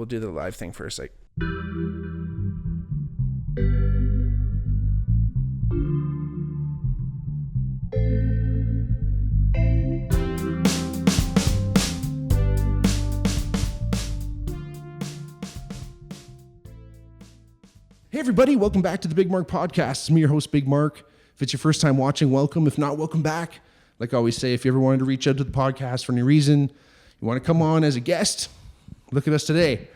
we'll do the live thing first. Like, hey everybody, welcome back to the Bigmark podcast. It's me, your host, Bigmark. If it's your first time watching, welcome. If not, welcome back. Like I always say, if you ever wanted to reach out to the podcast for any reason, you want to come on as a guest, look at us today.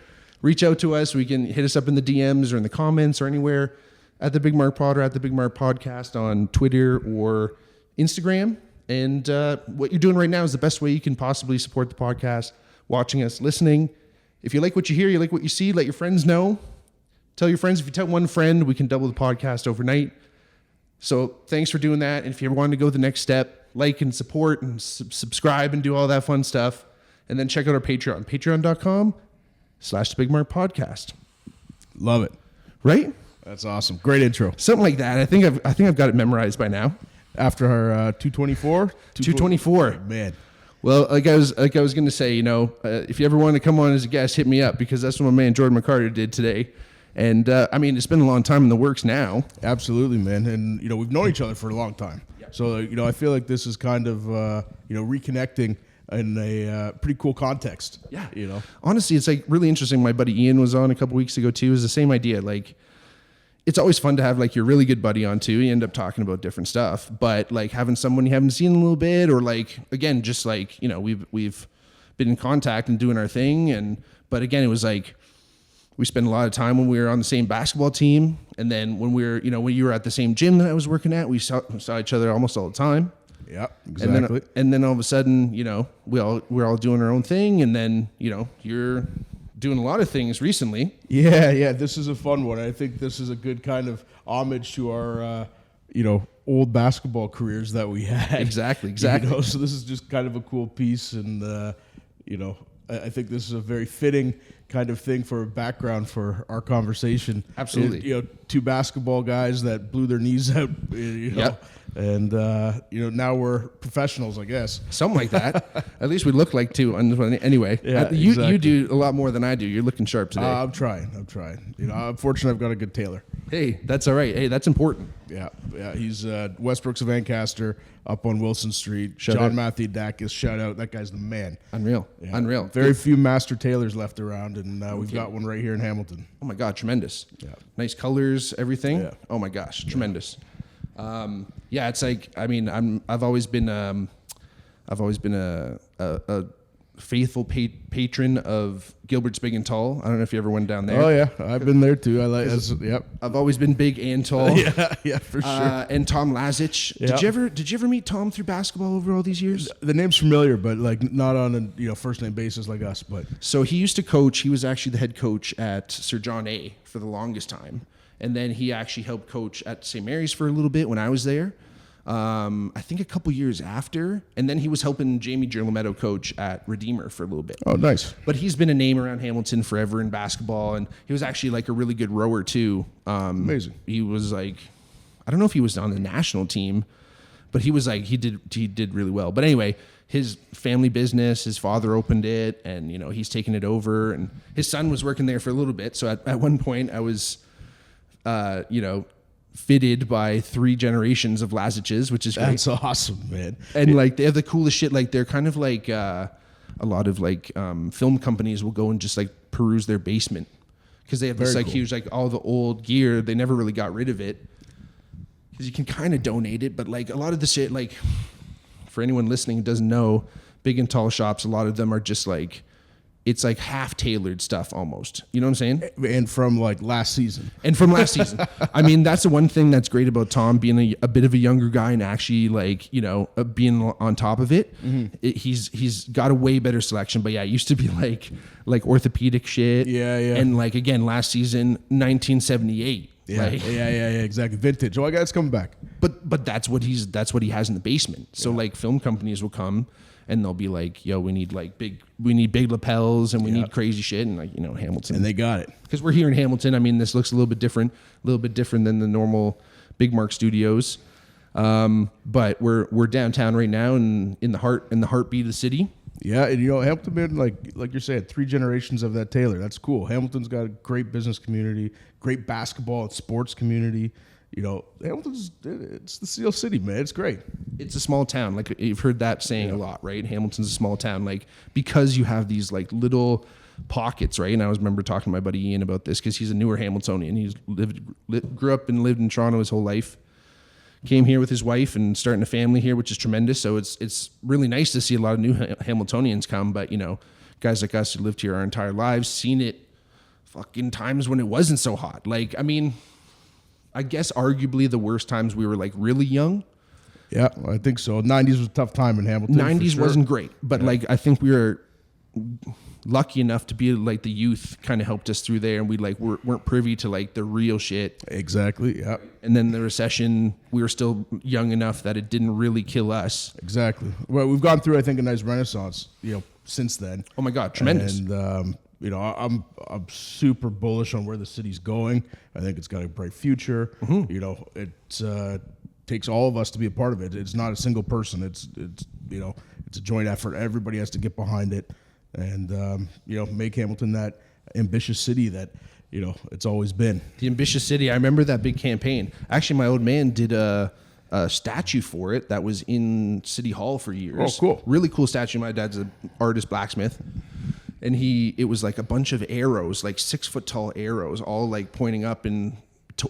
Reach out to us. We can hit us up in the DMs or in the comments or anywhere at the Bigmark Pod or at the Bigmark Podcast on Twitter or Instagram. And what you're doing right now is the best way you can possibly support the podcast, watching us, listening. If you like what you hear, you like what you see, let your friends know. Tell your friends. If you tell one friend, we can double the podcast overnight. So thanks for doing that. And if you ever want to go the next step, like and support and subscribe and do all that fun stuff. And then check out our Patreon, patreon.com/Bigmark Podcast. Love it. Right? That's awesome. Great intro. Something like that. I think I've got it memorized by now. After our 224? 224. Man. Well, like I was going to say, if you ever want to come on as a guest, hit me up, because that's what my man Jordan McCarter did today. And it's been a long time in the works now. Absolutely, man. And, we've known each other for a long time. Yep. So, I feel like this is kind of, reconnecting in a pretty cool context. Yeah. Honestly, it's like really interesting. My buddy Ian was on a couple weeks ago too. It was the same idea. Like, it's always fun to have like your really good buddy on too. You end up talking about different stuff, but like having someone you haven't seen in a little bit, or like, again, just like, we've been in contact and doing our thing. But again, it was like, we spent a lot of time when we were on the same basketball team. And then when when you were at the same gym that I was working at, we saw each other almost all the time. Yeah, exactly. And then all of a sudden, we're all doing our own thing. And then, you're doing a lot of things recently. Yeah. This is a fun one. I think this is a good kind of homage to our, old basketball careers that we had. Exactly. So this is just kind of a cool piece. And, I think this is a very fitting kind of thing for a background for our conversation. Absolutely. Two basketball guys that blew their knees out, Yep. And, now we're professionals, I guess. Something like that. At least we look like two. Anyway, yeah, you do a lot more than I do. You're looking sharp today. I'm trying. I'm fortunate I've got a good tailor. Hey, that's all right. Hey, that's important. Yeah. He's Westbrooks of Ancaster up on Wilson Street. Shout John out. Matthew Dacus, shout out. That guy's the man. Unreal. Yeah. Unreal. Very few master tailors left around, and we've got one right here in Hamilton. Oh my God, tremendous. Yeah. Nice colors, everything. Yeah. Oh my gosh, tremendous. It's like, I've always been a faithful patron of Gilbert's Big and Tall. I don't know if you ever went down there. Oh yeah, I've been there too. Yep. I've always been big and tall. yeah, for sure. And Tom Lazich. Yeah. Did you ever meet Tom through basketball over all these years? The name's familiar, but like not on a first name basis like us. But so he used to coach. He was actually the head coach at Sir John A for the longest time, and then he actually helped coach at St. Mary's for a little bit when I was there. I think a couple years after, and then he was helping Jamie Girlametto coach at Redeemer for a little bit. oh, nice. But he's been a name around Hamilton forever in basketball, and he was actually like a really good rower too. Amazing. He was like, I don't know if he was on the national team, but he was like, he did really well. But anyway, his family business, his father opened it, and he's taken it over, and his son was working there for a little bit. So at one point I was, fitted by 3 generations of Laziches, which is great. That's awesome, man. And like they have the coolest shit. Like they're kind of like a lot of like film companies will go and just like peruse their basement because they have this like huge like all the old gear. They never really got rid of it because you can kind of donate it, but like a lot of the shit, like for anyone listening who doesn't know, Big and Tall shops, a lot of them are just like, it's like half tailored stuff almost. You know what I'm saying? And from like last season. That's the one thing that's great about Tom being a bit of a younger guy and actually like, being on top of it. Mm-hmm. He's got a way better selection. But yeah, it used to be like orthopedic shit. Yeah. And like, again, last season, 1978. Yeah, exactly. Vintage. Oh, I got it's coming back. But that's what he has in the basement. So like film companies will come and they'll be like, yo, we need big lapels and we need crazy shit. And like, Hamilton. And they got it. Because we're here in Hamilton. This looks a little bit different than the normal Bigmark studios. But we're downtown right now and in the heartbeat of the city. Yeah, and Hamilton been like you're saying, 3 generations of that Taylor. That's cool. Hamilton's got a great business community, great basketball and sports community. It's the Steel City, man. It's great. It's a small town. Like you've heard that saying a lot, right? Hamilton's a small town, like because you have these like little pockets, right? And I remember talking to my buddy Ian about this because he's a newer Hamiltonian. He's grew up and lived in Toronto his whole life. Came here with his wife and starting a family here, which is tremendous. So it's really nice to see a lot of new Hamiltonians come. But guys like us who lived here our entire lives, seen it fucking times when it wasn't so hot. Like, I mean, I guess arguably the worst times we were like really young. Yeah, I think so. 90s was a tough time in Hamilton. 90s wasn't great, but like I think we were lucky enough to be like the youth kind of helped us through there, and we like weren't privy to like the real shit. Exactly. Yeah. And then the recession, we were still young enough that it didn't really kill us. Exactly. Well, we've gone through, I think, a nice renaissance, since then. Oh my God, tremendous. And I'm super bullish on where the city's going. I think it's got a bright future. Mm-hmm. It takes all of us to be a part of it. It's not a single person. It's a joint effort. Everybody has to get behind it, and make Hamilton that ambitious city that it's always been. The ambitious city. I remember that big campaign. Actually, my old man did a statue for it that was in City Hall for years. Oh, cool! Really cool statue. My dad's an artist blacksmith. And it was like a bunch of arrows, like 6 foot tall arrows, all like pointing up and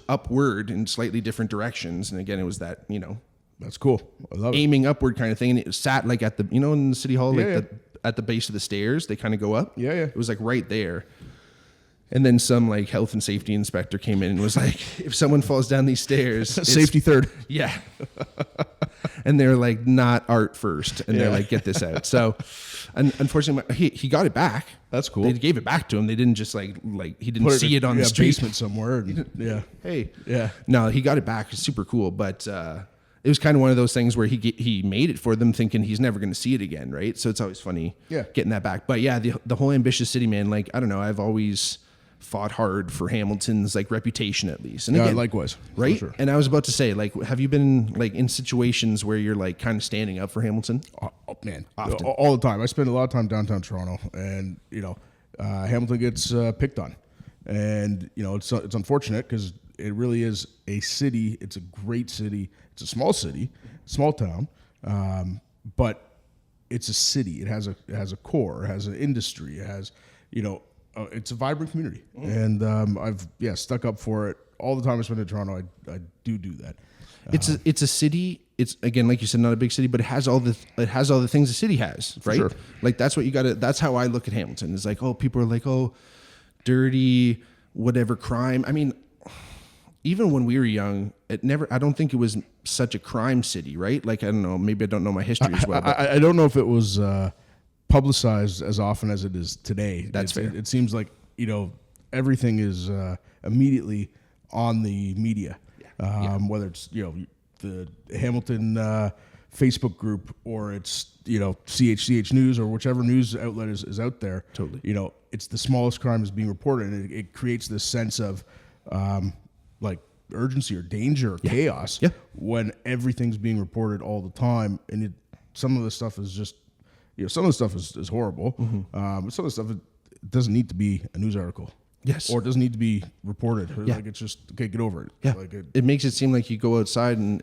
upward in slightly different directions. And again, it was that, that's cool. I love aiming upward kind of thing. And it sat like at the, in the City Hall, at the base of the stairs, they kind of go up. Yeah, yeah. It was like right there. And then some like health and safety inspector came in and was like, if someone falls down these stairs, safety third. Yeah. And they're like, not art first. And they're like, get this out. So unfortunately, he got it back. That's cool. They gave it back to him. They didn't just like he didn't see it on the street. Basement somewhere. Hey. Yeah. No, he got it back. It's super cool. But it was kind of one of those things where he made it for them thinking he's never going to see it again. Right. So it's always funny getting that back. But yeah, the whole ambitious city, man, like, I don't know. I've always fought hard for Hamilton's like reputation at least. And again, likewise. Right. Sure. And I was about to say, like, have you been like in situations where you're like kind of standing up for Hamilton? Oh man, often. All the time. I spend a lot of time downtown Toronto, and Hamilton gets picked on, and it's unfortunate because it really is a city. It's a great city. It's a small city, small town, but it's a city. It has a core. It has an industry. It has it's a vibrant community, and I've stuck up for it all the time I spend in Toronto. I do that. It's a city. It's, again, like you said, not a big city, but it has all the things a city has, right? Sure. Like that's what you got to. That's how I look at Hamilton. It's like, oh, people are like, oh, dirty, whatever, crime. I mean, even when we were young, I don't think it was such a crime city, right? Like, I don't know, maybe I don't know my history as well. I don't know if it was publicized as often as it is today. That's fair. It seems like everything is immediately on the media, whether it's the Hamilton Facebook group or it's CHCH News or whichever news outlet is out there. Totally. It's the smallest crime is being reported, and it creates this sense of like urgency or danger or chaos when everything's being reported all the time, and some of the stuff is just. Some of the stuff is horrible. Mm-hmm. But some of the stuff, it doesn't need to be a news article. Yes. Or it doesn't need to be reported. Like, it's just, okay, get over it. Yeah. Like it makes it seem like you go outside and,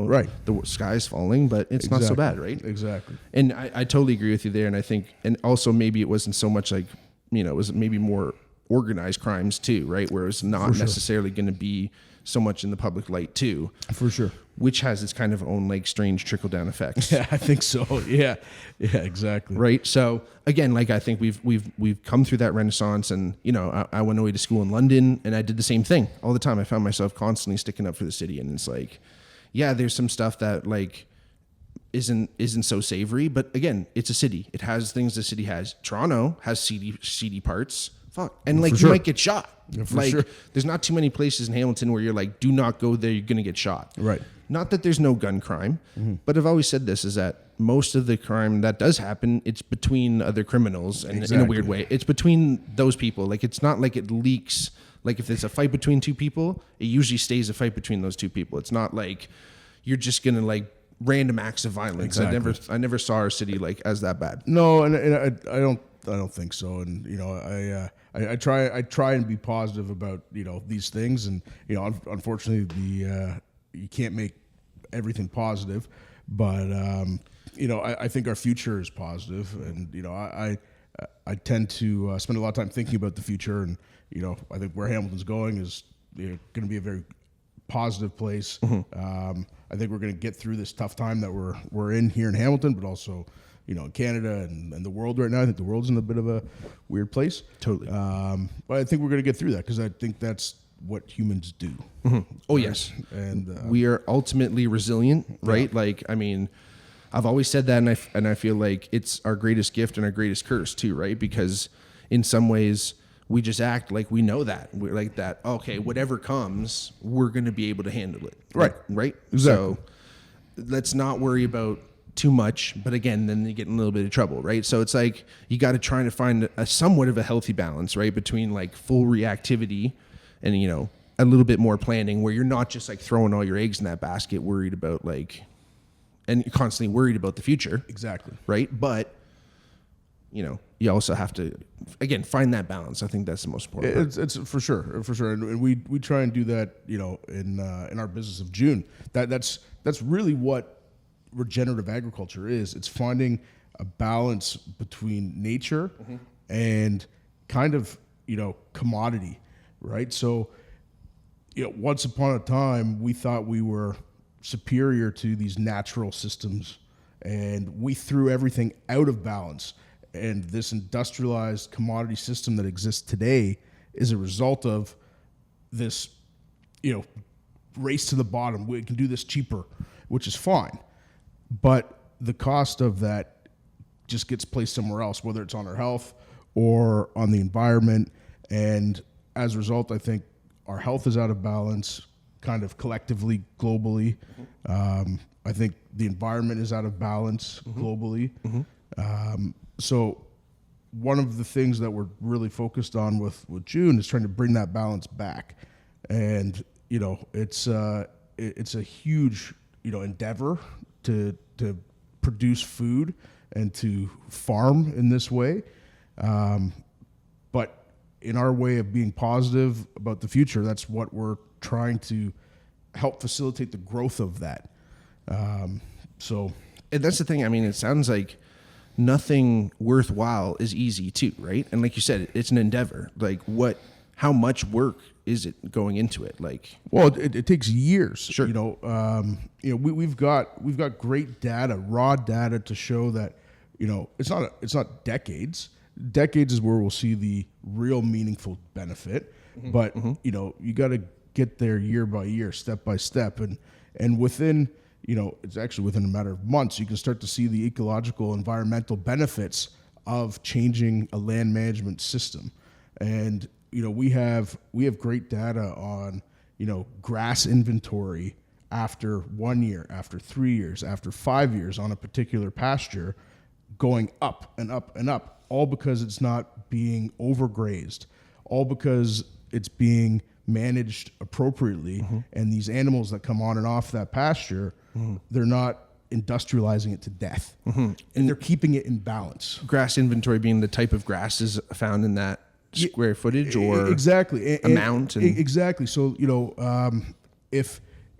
right. the sky's falling, but it's not so bad, right? Exactly. And I totally agree with you there. And I think, and also maybe it wasn't so much like, it was maybe more organized crimes too, right? Where it's not necessarily going to be so much in the public light too. For sure. Which has its kind of own like strange trickle down effects. Yeah, I think so. Yeah, exactly. Right. So again, like I think we've come through that renaissance, and I went away to school in London, and I did the same thing all the time. I found myself constantly sticking up for the city, and it's like, yeah, there's some stuff that like isn't so savory, but again, it's a city. It has things the city has. Toronto has seedy parts. Fuck. And like you might get shot. Yeah, there's not too many places in Hamilton where you're like, do not go there, you're going to get shot. Right. Not that there's no gun crime, but I've always said this, is that most of the crime that does happen, it's between other criminals, and in a weird way. It's between those people. Like, it's not like it leaks. Like, if there's a fight between two people, it usually stays a fight between those two people. It's not like you're just going to like random acts of violence. Exactly. I never saw our city like as that bad. No, and I don't think so. And I try and be positive about these things, and unfortunately you can't make everything positive, but I think our future is positive, and I tend to spend a lot of time thinking about the future, and I think where Hamilton's going is going to be a very positive place. I think we're going to get through this tough time that we're in here in Hamilton, but also in Canada and the world right now. I think the world's in a bit of a weird place. Totally. But I think we're going to get through that, because I think that's what humans do. Oh, right? yes. And we are ultimately resilient, right? Yeah. Like, I mean, I've always said that, and I feel like it's our greatest gift and our greatest curse too, right? Because in some ways we just act like we know that. We're like that, okay, whatever comes, we're going to be able to handle it. Right. Right? Exactly. So let's not worry about too much, but again, then you get in a little bit of trouble, right? So it's like you got to try to find a somewhat of a healthy balance, right, between like full reactivity and a little bit more planning, where you're not just like throwing all your eggs in that basket, worried about and you're constantly worried about the future. Exactly. Right? But you also have to, again, find that balance. I think that's the most important part. It's for sure, and we try and do that, in our business of June. That's really what regenerative agriculture is. It's finding a balance between nature and kind of commodity, right? So once upon a time we thought we were superior to these natural systems, and we threw everything out of balance. And this industrialized commodity system that exists today is a result of this, race to the bottom. We can do this cheaper, which is fine. But the cost of that just gets placed somewhere else, whether it's on our health or on the environment. And as a result, I think our health is out of balance, kind of collectively, globally. I think the environment is out of balance globally. So one of the things that we're really focused on with June is trying to bring that balance back. And, it's a huge, endeavor to produce food and to farm in this way. But in our way of being positive about the future, that's what we're trying to help facilitate the growth of that. And that's the thing. I mean, it sounds like nothing worthwhile is easy too, right? And like you said, it's an endeavor. Like how much work is it going into it? Like, well, it takes years. Sure. We've got great data, raw data to show that, it's not decades. Decades is where we'll see the real meaningful benefit. But, you got to get there year by year, step by step. And within, it's actually within a matter of months, you can start to see the ecological, environmental benefits of changing a land management system. And, we have great data on, grass inventory after 1 year, after 3 years, after 5 years on a particular pasture going up and up and up, all because it's not being overgrazed, all because it's being managed appropriately. And these animals that come on and off that pasture, they're not industrializing it to death, and they're keeping it in balance. Grass inventory being the type of grasses found in that square footage or exactly amount. Exactly. So,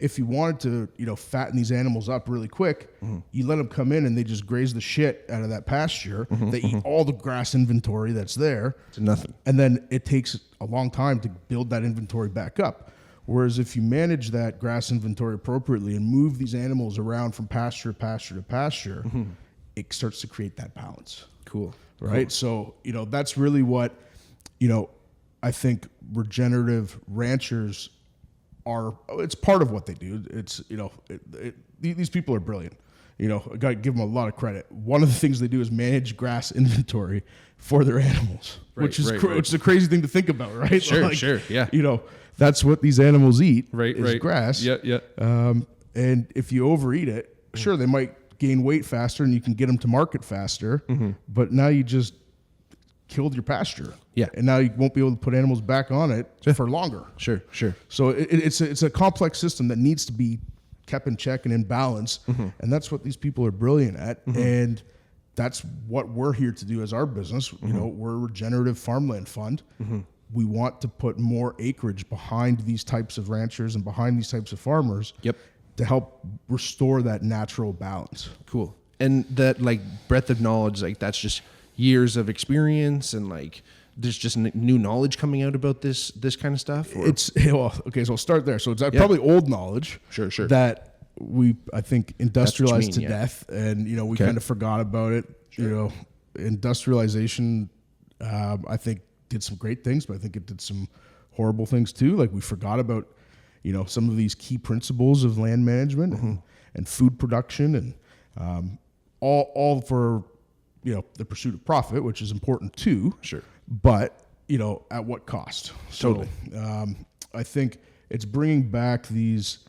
if you wanted to, fatten these animals up really quick, you let them come in and they just graze the shit out of that pasture. They eat all the grass inventory that's there. To nothing. And then it takes a long time to build that inventory back up. Whereas if you manage that grass inventory appropriately and move these animals around from pasture to pasture to pasture, it starts to create that balance. Cool. Right? Cool. So, that's really what, I think regenerative ranchers it's part of what they do. It's, these people are brilliant. I got to give them a lot of credit. One of the things they do is manage grass inventory for their animals, which is a crazy thing to think about, right? Sure, yeah. That's what these animals eat, right? Grass. Yeah. And if you overeat it, sure, they might gain weight faster and you can get them to market faster, but now you just killed your pasture. Yeah. And now you won't be able to put animals back on it for longer. Sure. So it's a complex system that needs to be kept in check and in balance. And that's what these people are brilliant at. And that's what we're here to do as our business. You know, we're a regenerative farmland fund. We want to put more acreage behind these types of ranchers and behind these types of farmers to help restore that natural balance. Cool. And that like breadth of knowledge, like that's just years of experience, and like there's just new knowledge coming out about this kind of stuff. Or? Well, okay, so I'll start there. So it's probably old knowledge. Sure. That I think industrialized to death, and you know we kind of forgot about it. You know, industrialization, I think did some great things, but I think it did some horrible things too. Like we forgot about, you know, some of these key principles of land management and food production, and all for, you know, the pursuit of profit, which is important too. Sure. But, you know, at what cost? Totally. So I think it's bringing back these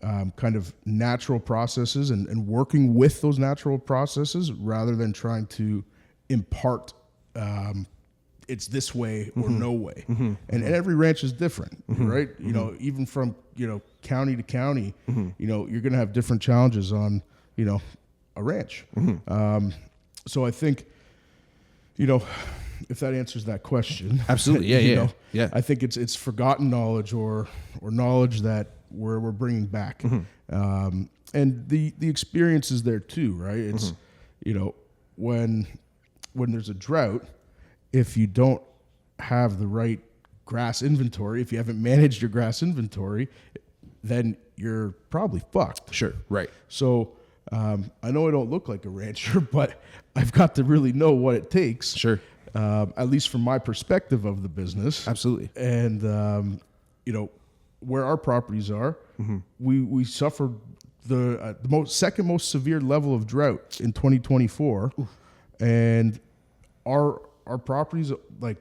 kind of natural processes and working with those natural processes rather than trying to impart it's this way or no way. And every ranch is different, right? You know, even from, you know, county to county, you know, you're going to have different challenges on, you know, a ranch. So I think, you know, if that answers that question. Absolutely. Yeah. I think it's forgotten knowledge or knowledge that we're bringing back. And the experience is there too, right? It's, you know, when there's a drought, if you don't have the right grass inventory, if you haven't managed your grass inventory, then you're probably fucked. Sure. Right. So I know I don't look like a rancher, but I've got to really know what it takes. Sure. At least from my perspective of the business. Absolutely. And, you know, where our properties are, we suffered the second most severe level of drought in 2024. Oof. And our properties, like,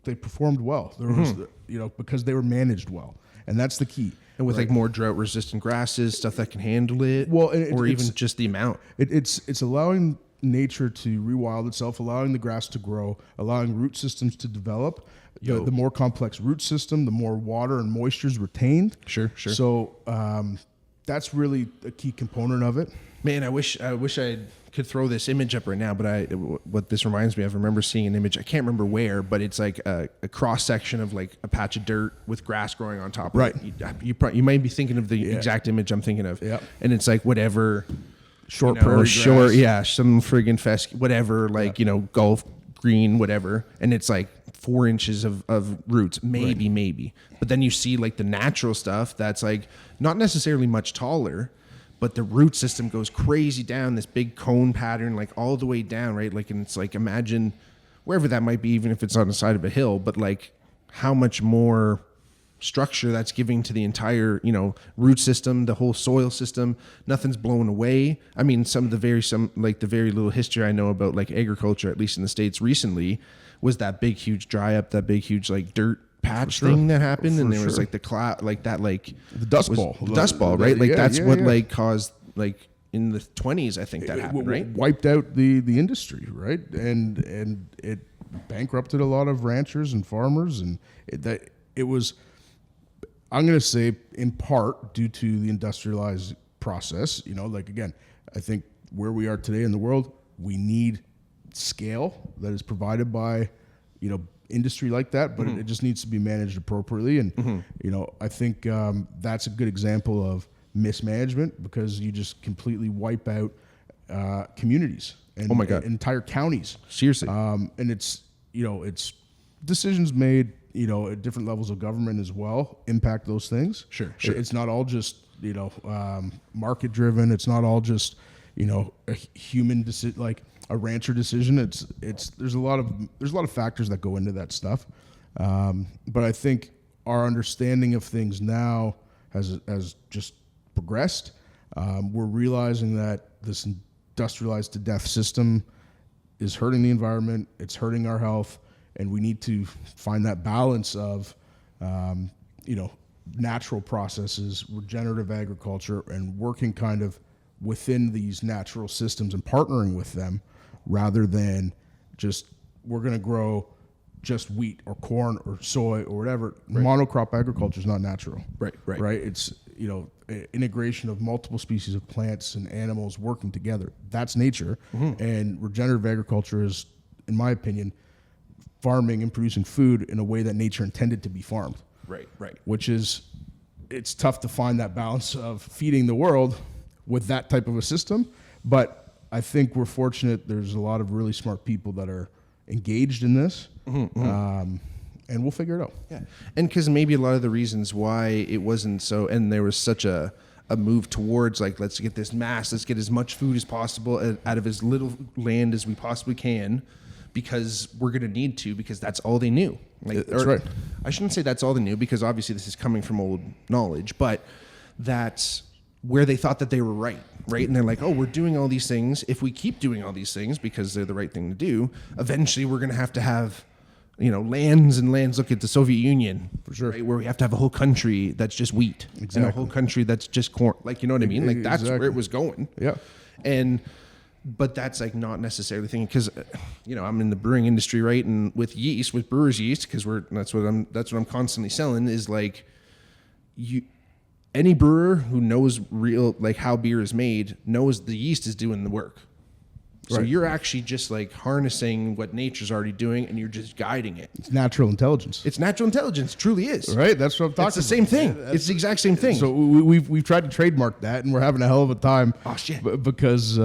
they performed well. There was, you know, because they were managed well. And that's the key. And with like more drought resistant grasses, stuff that can handle it. Well, or even just the amount. It's allowing nature to rewild itself, allowing the grass to grow, allowing root systems to develop. The more complex root system, the more water and moisture is retained. Sure. So that's really a key component of it. Man, I wish I could throw this image up right now, but what this reminds me of, I remember seeing an image, I can't remember where, but it's like a cross section of like a patch of dirt with grass growing on top of it. You might be thinking of the exact image I'm thinking of. Yep. And it's like whatever short prairie grass. Some friggin' whatever, like, you know, Gulf green, whatever. And it's like 4 inches of roots, maybe. But then you see like the natural stuff that's like not necessarily much taller, but the root system goes crazy down this big cone pattern, like all the way down, right? Like, and it's like, imagine wherever that might be, even if it's on the side of a hill, but like how much more structure that's giving to the entire, you know, root system, the whole soil system. Nothing's blown away. I mean, the very little history I know about like agriculture, at least in the States recently, was that big, huge dry up, that big, huge like dirt patch thing that happened. And there was like the cloud, like that, like the dust ball, right? Like that's what like caused, like in the 20s, I think that happened, right? Wiped out the industry, right? And it bankrupted a lot of ranchers and farmers, and it was, I'm going to say, in part due to the industrialized process. You know, like, again, I think where we are today in the world, we need scale that is provided by, you know, industry like that, but it just needs to be managed appropriately. And, you know, I think that's a good example of mismanagement, because you just completely wipe out communities and, oh my God, entire counties. Seriously. And it's, you know, it's decisions made, you know, at different levels of government as well impact those things. Sure. It's not all just, you know, market driven. It's not all just, you know, a human decision, like a rancher decision. It's there's a lot of factors that go into that stuff. But I think our understanding of things now has just progressed. We're realizing that this industrialized to death system is hurting the environment. It's hurting our health. And we need to find that balance of, you know, natural processes, regenerative agriculture, and working kind of within these natural systems and partnering with them, rather than just, we're going to grow just wheat or corn or soy or whatever. Right. Monocrop agriculture is not natural. Right. It's, integration of multiple species of plants and animals working together. That's nature. And regenerative agriculture is, in my opinion, farming and producing food in a way that nature intended to be farmed. Right. Which is, it's tough to find that balance of feeding the world with that type of a system. But I think we're fortunate. There's a lot of really smart people that are engaged in this. And we'll figure it out. Yeah. And because maybe a lot of the reasons why it wasn't so, and there was such a move towards like, let's get this mass, let's get as much food as possible out of as little land as we possibly can, because we're going to need to, because that's all they knew. That's right. I shouldn't say that's all they knew, because obviously this is coming from old knowledge, but that's where they thought that they were right? And they're like, oh, we're doing all these things. If we keep doing all these things because they're the right thing to do, eventually we're going to have lands and lands. Look at the Soviet Union, for sure, right? Where we have to have a whole country that's just wheat, and a whole country that's just corn. Like, you know what I mean? Like, that's where it was going. Yeah. But that's like not necessarily thinking, because I'm in the brewing industry, right? And with brewers yeast, because that's what I'm constantly selling, is like any brewer who knows real, like, how beer is made knows the yeast is doing the work. So you're actually just like harnessing what nature's already doing, and you're just guiding it. It's natural intelligence. It's natural intelligence. It truly is. Right. That's what I'm talking about. It's the same thing. It's the exact same thing. So we've tried to trademark that, and we're having a hell of a time. Oh, shit. Because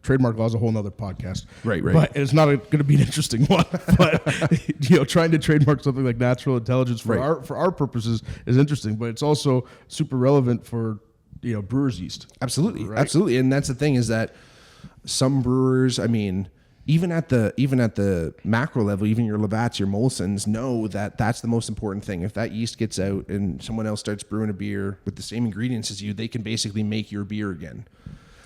trademark law is a whole nother podcast. Right. But it's not going to be an interesting one. But trying to trademark something like natural intelligence for our purposes is interesting, but it's also super relevant for brewer's yeast. Absolutely. Right? Absolutely. And that's the thing, is that some brewers, I mean, even at the macro level, even your Labatts, your Molsons, know that that's the most important thing. If that yeast gets out and someone else starts brewing a beer with the same ingredients as you, they can basically make your beer again.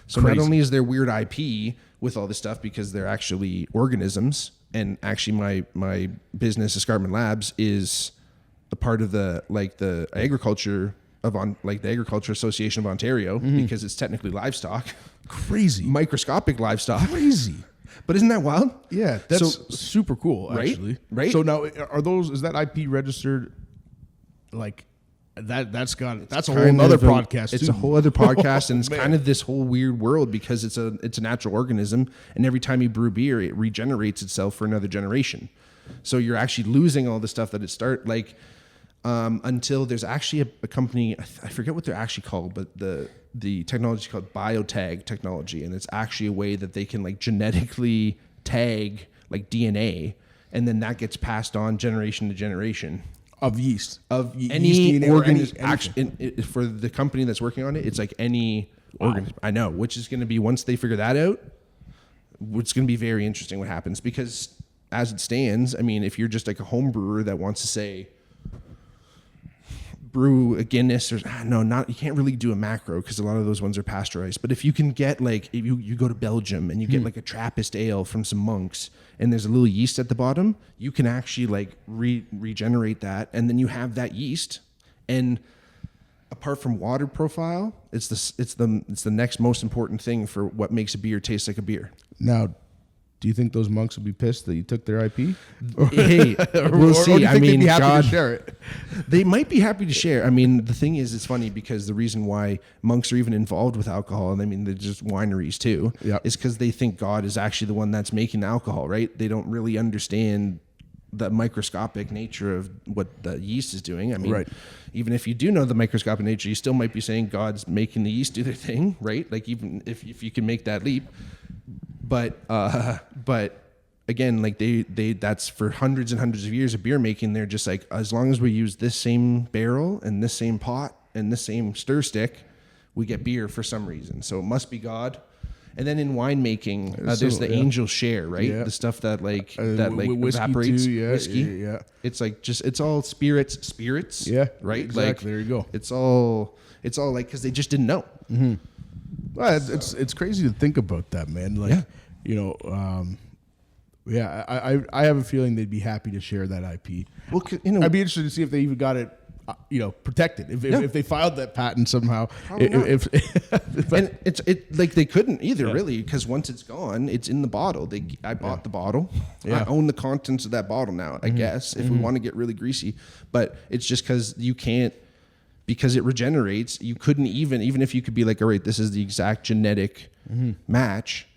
So Not only is there weird IP with all this stuff, because they're actually organisms, and actually my business, Escarpment Labs, is a part of the agriculture the Agriculture Association of Ontario, because it's technically livestock. Crazy. Microscopic livestock. Crazy. But isn't that wild? Yeah, that's super cool, actually. Right. So now, is that IP registered? Like, that's a whole other podcast. It's a whole other podcast, and it's kind of this whole weird world, because it's a natural organism, and every time you brew beer, it regenerates itself for another generation. So you're actually losing all the stuff that it until there's actually a company, I forget what they're actually called, but the technology is called biotag technology, and it's actually a way that they can like genetically tag like DNA, and then that gets passed on generation to generation. Of yeast. Any organism. For the company that's working on it, it's like any organism. I know, which is going to be, once they figure that out, it's going to be very interesting what happens, because as it stands, I mean, if you're just like a home brewer that wants to say, brew a Guinness, you can't really do a macro, because a lot of those ones are pasteurized. But if you can get if you go to Belgium and you get like a Trappist ale from some monks, and there's a little yeast at the bottom, you can actually regenerate that, and then you have that yeast. And apart from water profile, it's the next most important thing for what makes a beer taste like a beer. Now, do you think those monks would be pissed that you took their IP? Hey, we'll see. I mean, God, to share it. They might be happy to share. I mean, the thing is, it's funny, because the reason why monks are even involved with alcohol, and I mean, they're just wineries too, is because they think God is actually the one that's making the alcohol, right? They don't really understand the microscopic nature of what the yeast is doing. I mean, even if you do know the microscopic nature, you still might be saying God's making the yeast do their thing, right? Like, even if you can make that leap. But again, like they that's for hundreds and hundreds of years of beer making. They're just like, as long as we use this same barrel and this same pot and this same stir stick, we get beer for some reason. So it must be God. And then in winemaking, there's the angel share, right? Yeah. The stuff that evaporates. Too, whiskey. Yeah. It's like it's all spirits. Yeah. Right. Exactly. Like, there you go. It's all like, because they just didn't know. Mm-hmm. Well, it's crazy to think about that, man. Like, I have a feeling they'd be happy to share that IP. Well, I'd be interested to see if they even got it protected if they filed that patent somehow. And it's like they couldn't either, really, because once it's gone, it's in the bottle. I bought the bottle. I own the contents of that bottle now, I guess, if we want to get really greasy. But it's just because you can't, because it regenerates. You couldn't even if you could be like, all right, this is the exact genetic match.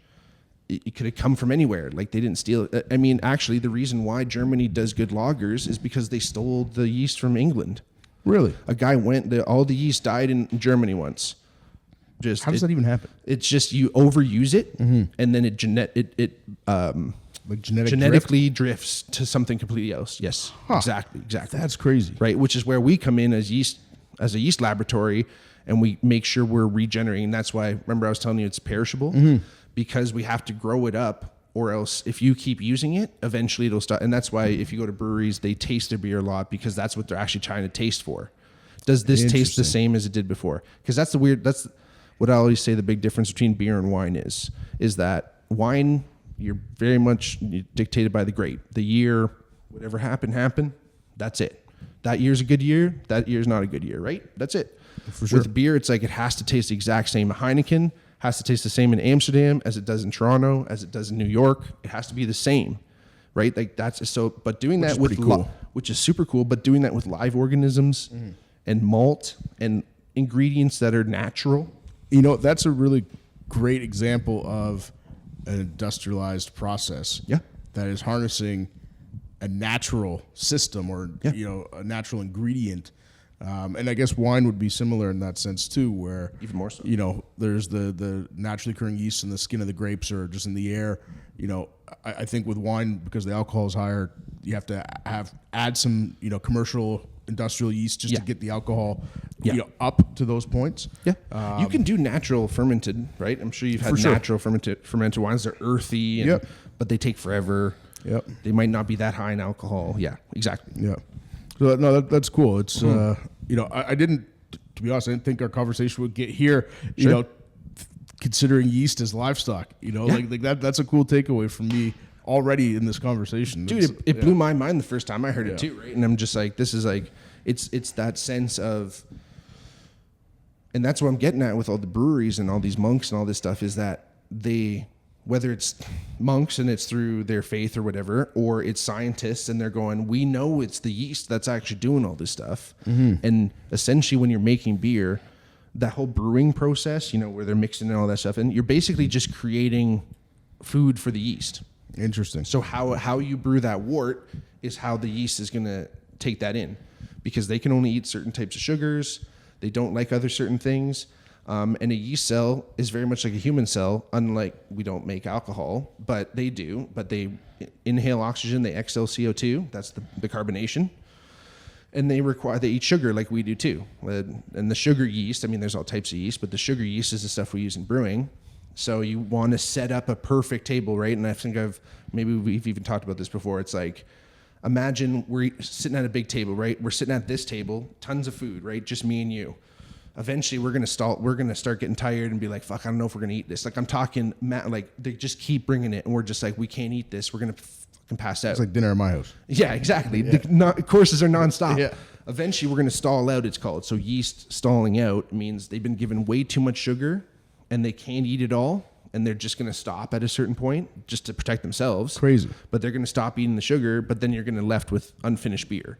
It could have come from anywhere. Like, they didn't steal it. I mean, actually, the reason why Germany does good lagers is because they stole the yeast from England. Really? A guy all the yeast died in Germany once. How does that even happen? It's just you overuse it, and then it genetically drifts to something completely else. Yes, exactly. That's crazy, right? Which is where we come in as a yeast laboratory, and we make sure we're regenerating. That's why, remember, I was telling you it's perishable, because we have to grow it up, or else if you keep using it, eventually it'll stop. And that's why if you go to breweries, they taste their beer a lot, because that's what they're actually trying to taste for. Does this taste the same as it did before? Because that's what I always say the big difference between beer and wine is that wine, you're very much dictated by the grape. The year, whatever happened, that's it. That year's a good year, that year's not a good year, right? That's it. For sure. With beer, it's like it has to taste the exact same. Heineken has to taste the same in Amsterdam as it does in Toronto, as it does in New York. It has to be the same, right? Like that's so. But doing that with which is super cool. But doing that with live organisms and malt and ingredients that are natural. That's a really great example of an industrialized process. Yeah. That is harnessing a natural system or a natural ingredient. And I guess wine would be similar in that sense too, where even more so. There's the naturally occurring yeast in the skin of the grapes or just in the air. I think with wine, because the alcohol is higher, you have to add some commercial industrial yeast just to get the alcohol up to those points. Yeah, you can do natural fermented, right? I'm sure you've had natural fermented wines. They're earthy, but they take forever. Yep. They might not be that high in alcohol. Yeah, exactly. Yeah. So no, that's cool. It's I didn't, to be honest, I didn't think our conversation would get here. Considering yeast as livestock, like that. That's a cool takeaway from me already in this conversation. Dude, it blew my mind the first time I heard it too, right? And I'm just like, this is like, it's that sense of, and that's what I'm getting at with all the breweries and all these monks and all this stuff is that whether it's monks and it's through their faith or whatever, or it's scientists and they're going, we know it's the yeast that's actually doing all this stuff. And essentially when you're making beer, that whole brewing process, where they're mixing and all that stuff, and you're basically just creating food for the yeast. Interesting. So how you brew that wort is how the yeast is going to take that in, because they can only eat certain types of sugars. They don't like other certain things. And a yeast cell is very much like a human cell, unlike we don't make alcohol, but they do. But they inhale oxygen, they exhale CO2. That's the carbonation. And they eat sugar like we do too. And the sugar yeast, I mean, there's all types of yeast, but the sugar yeast is the stuff we use in brewing. So you want to set up a perfect table, right? And I think maybe we've even talked about this before. It's like, imagine we're sitting at a big table, right? We're sitting at this table, tons of food, right? Just me and you. Eventually we're going to start getting tired and be like, fuck, I don't know if we're going to eat this. Like I'm talking, like they just keep bringing it and we're just like, we can't eat this. We're going to fucking pass out. It's like dinner at my house. Yeah, exactly. The courses are nonstop. Yeah. Eventually we're going to stall out, it's called. So yeast stalling out means they've been given way too much sugar and they can't eat it all. And they're just going to stop at a certain point just to protect themselves. Crazy. But they're going to stop eating the sugar, but then you're going to left with unfinished beer.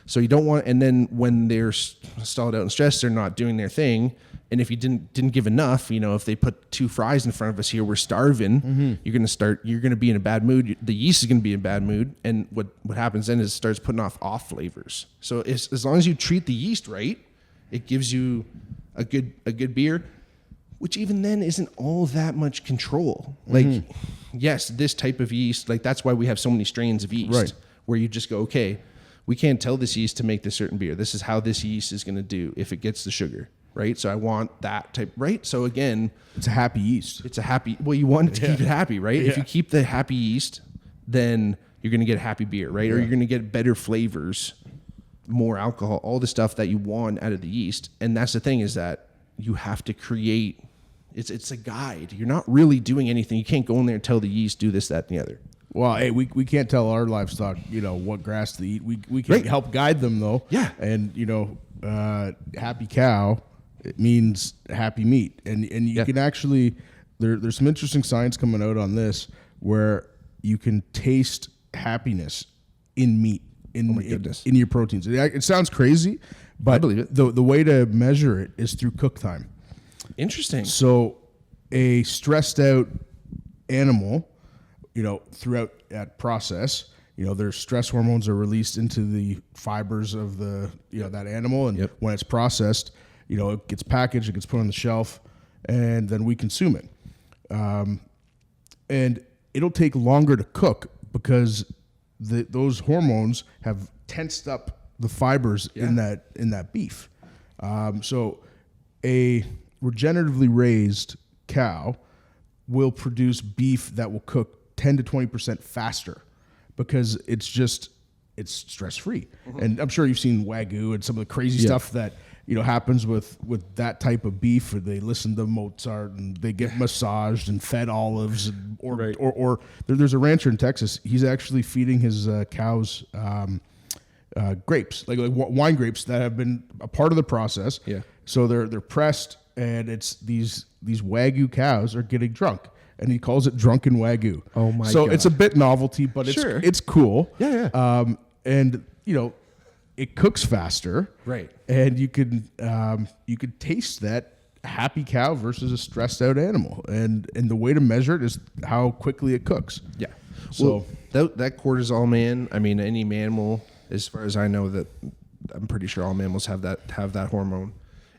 So you don't want, and then when they're stalled out and stressed, they're not doing their thing. And if you didn't give enough, if they put 2 fries in front of us here, we're starving. You're going to be in a bad mood. The yeast is going to be in a bad mood. And what happens then is it starts putting off flavors. So as long as you treat the yeast right, it gives you a good beer, which even then isn't all that much control. Like, yes, this type of yeast, like that's why we have so many strains of yeast, right, where you just go, okay, we can't tell this yeast to make this certain beer. This is how this yeast is going to do if it gets the sugar, right? So I want that type, right? So again, it's a happy yeast. Well, you want it to keep it happy, right? Yeah. If you keep the happy yeast, then you're going to get a happy beer, right? Yeah. Or you're going to get better flavors, more alcohol, all the stuff that you want out of the yeast. And that's the thing is that you have to create, it's a guide. You're not really doing anything. You can't go in there and tell the yeast, do this, that, and the other. Well, hey, we can't tell our livestock, what grass to eat. We can help guide them though. Yeah. And happy cow, it means happy meat, and you can actually there's some interesting science coming out on this where you can taste happiness in meat in your proteins. It sounds crazy, but I believe it. The way to measure it is through cook time. Interesting. So a stressed out animal, throughout that process, their stress hormones are released into the fibers of that animal, and when it's processed, it gets packaged, it gets put on the shelf, and then we consume it. And it'll take longer to cook because those hormones have tensed up the fibers in that beef. So a regeneratively raised cow will produce beef that will cook 10 to 20% faster because it's stress free. Mm-hmm. And I'm sure you've seen Wagyu and some of the crazy stuff that happens with that type of beef. Or they listen to Mozart and they get massaged and fed olives, or there's a rancher in Texas. He's actually feeding his cows grapes, like wine grapes that have been a part of the process. Yeah. So they're pressed, and it's these Wagyu cows are getting drunk. And he calls it drunken Wagyu. Oh my! So God. It's a bit novelty, but it's cool. Yeah. And it cooks faster. Right. And you could taste that happy cow versus a stressed out animal. And the way to measure it is how quickly it cooks. Yeah. So that cortisol, man. I mean, any mammal, as far as I know, that I'm pretty sure all mammals have that hormone.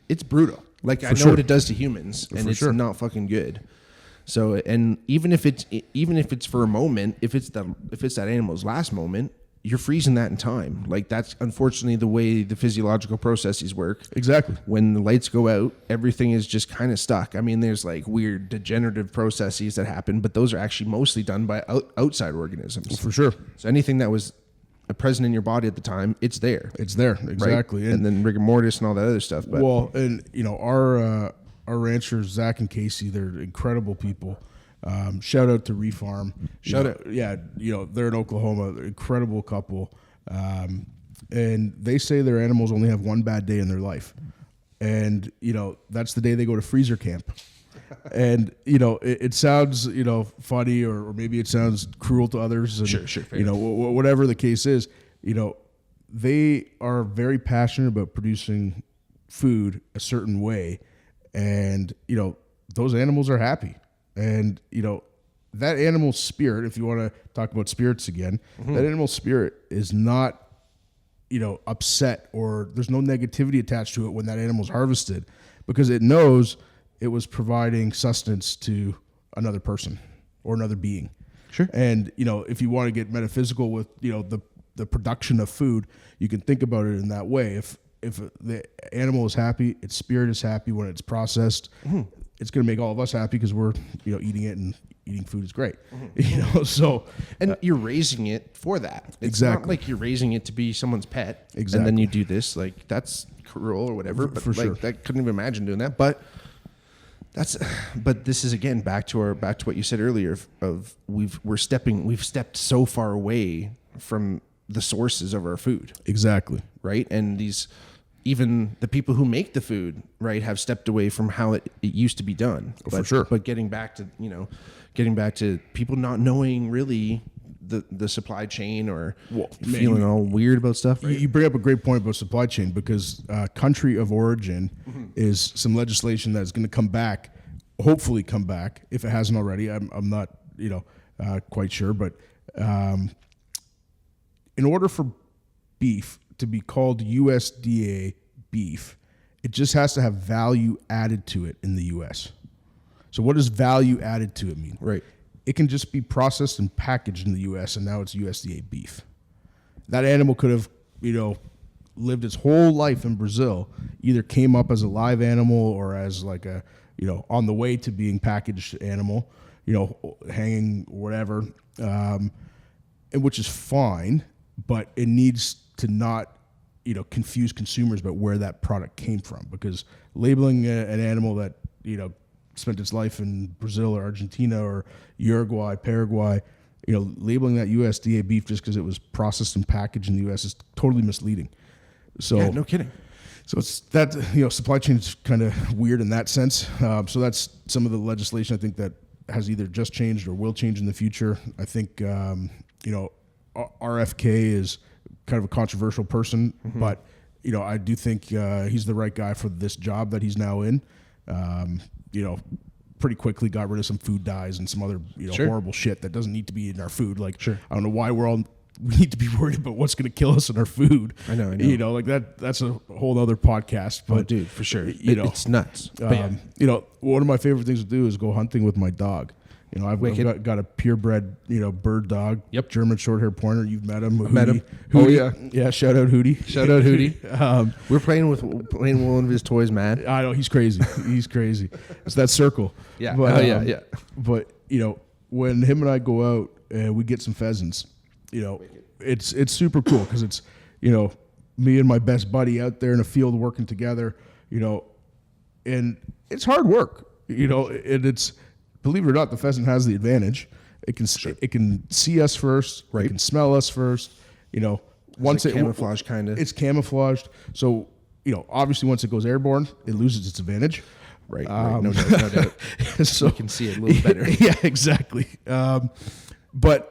It's brutal. Like I know what it does to humans, and it's not fucking good. So, and even if it's for a moment, if it's that animal's last moment, you're freezing that in time. Like that's unfortunately the way the physiological processes work. Exactly. When the lights go out, everything is just kind of stuck. I mean, there's like weird degenerative processes that happen, but those are actually mostly done by outside organisms. For sure. So anything that was present in your body at the time, it's there. It's there. Exactly. Right? And then rigor mortis and all that other stuff. But our ranchers, Zach and Casey, they're incredible people. Shout out to Refarm. Shout out. Yeah, they're in Oklahoma. They're an incredible couple. And they say their animals only have one bad day in their life. And, that's the day they go to freezer camp. And, it sounds, funny or maybe it sounds cruel to others. And, sure. Whatever the case is, they are very passionate about producing food a certain way. And, those animals are happy. And, that animal spirit, if you want to talk about spirits again, that animal spirit is not, upset, or there's no negativity attached to it when that animal's harvested, because it knows it was providing sustenance to another person or another being. Sure. And, if you want to get metaphysical with, the production of food, you can think about it in that way. If the animal is happy, its spirit is happy when it's processed, it's going to make all of us happy because we're, eating it, and eating food is great. So. And you're raising it for that. It's not like you're raising it to be someone's pet. Exactly. And then you do this. Like, that's cruel or whatever. But for sure. I couldn't even imagine doing that. But this is, again, back to what you said earlier of we've stepped so far away from the sources of our food. Exactly. Right. And even the people who make the food, right, have stepped away from how it used to be done. For sure. But getting back to people not knowing really the supply chain, or feeling all weird about stuff. Right? You bring up a great point about supply chain, because country of origin is some legislation that's going to hopefully come back, if it hasn't already. I'm not quite sure, but in order for beef to be called USDA beef, it just has to have value added to it in the U.S. So what does value added to it mean? Right. It can just be processed and packaged in the U.S., and now it's USDA beef. That animal could have, lived its whole life in Brazil, either came up as a live animal or as like a, on the way to being packaged animal, hanging or whatever, and which is fine, but it needs to not, confuse consumers about where that product came from, because labeling an animal that, spent its life in Brazil or Argentina or Uruguay, Paraguay, labeling that USDA beef just because it was processed and packaged in the U.S. is totally misleading. So Yeah, no kidding. So it's that, supply chain is kind of weird in that sense. So that's some of the legislation I think that has either just changed or will change in the future. I think, RFK is kind of a controversial person, but, I do think he's the right guy for this job that he's now in. Pretty quickly got rid of some food dyes and some other, horrible shit that doesn't need to be in our food. Like, Sure. I don't know why we need to be worried about what's going to kill us in our food. I know. Like that's a whole other podcast. But dude, for sure. It's nuts. But one of my favorite things to do is go hunting with my dog. I've got a purebred, bird dog. Yep. German short hair pointer. You've met him. Met him. Hootie. Oh yeah. Yeah. Shout out Hootie. Shout out Hootie. We're playing one of his toys, man. I know he's crazy. He's crazy. It's that circle. Yeah. But, yeah. But when him and I go out and we get some pheasants, it's super cool because it's me and my best buddy out there in a field working together, and it's hard work, and it's, believe it or not, the pheasant has the advantage. It can see us first, right? It can smell us first, once it's like camouflage kind of. It's camouflaged, so obviously once it goes airborne, it loses its advantage. Right. No doubt. So you can see it a little better. Yeah, exactly. But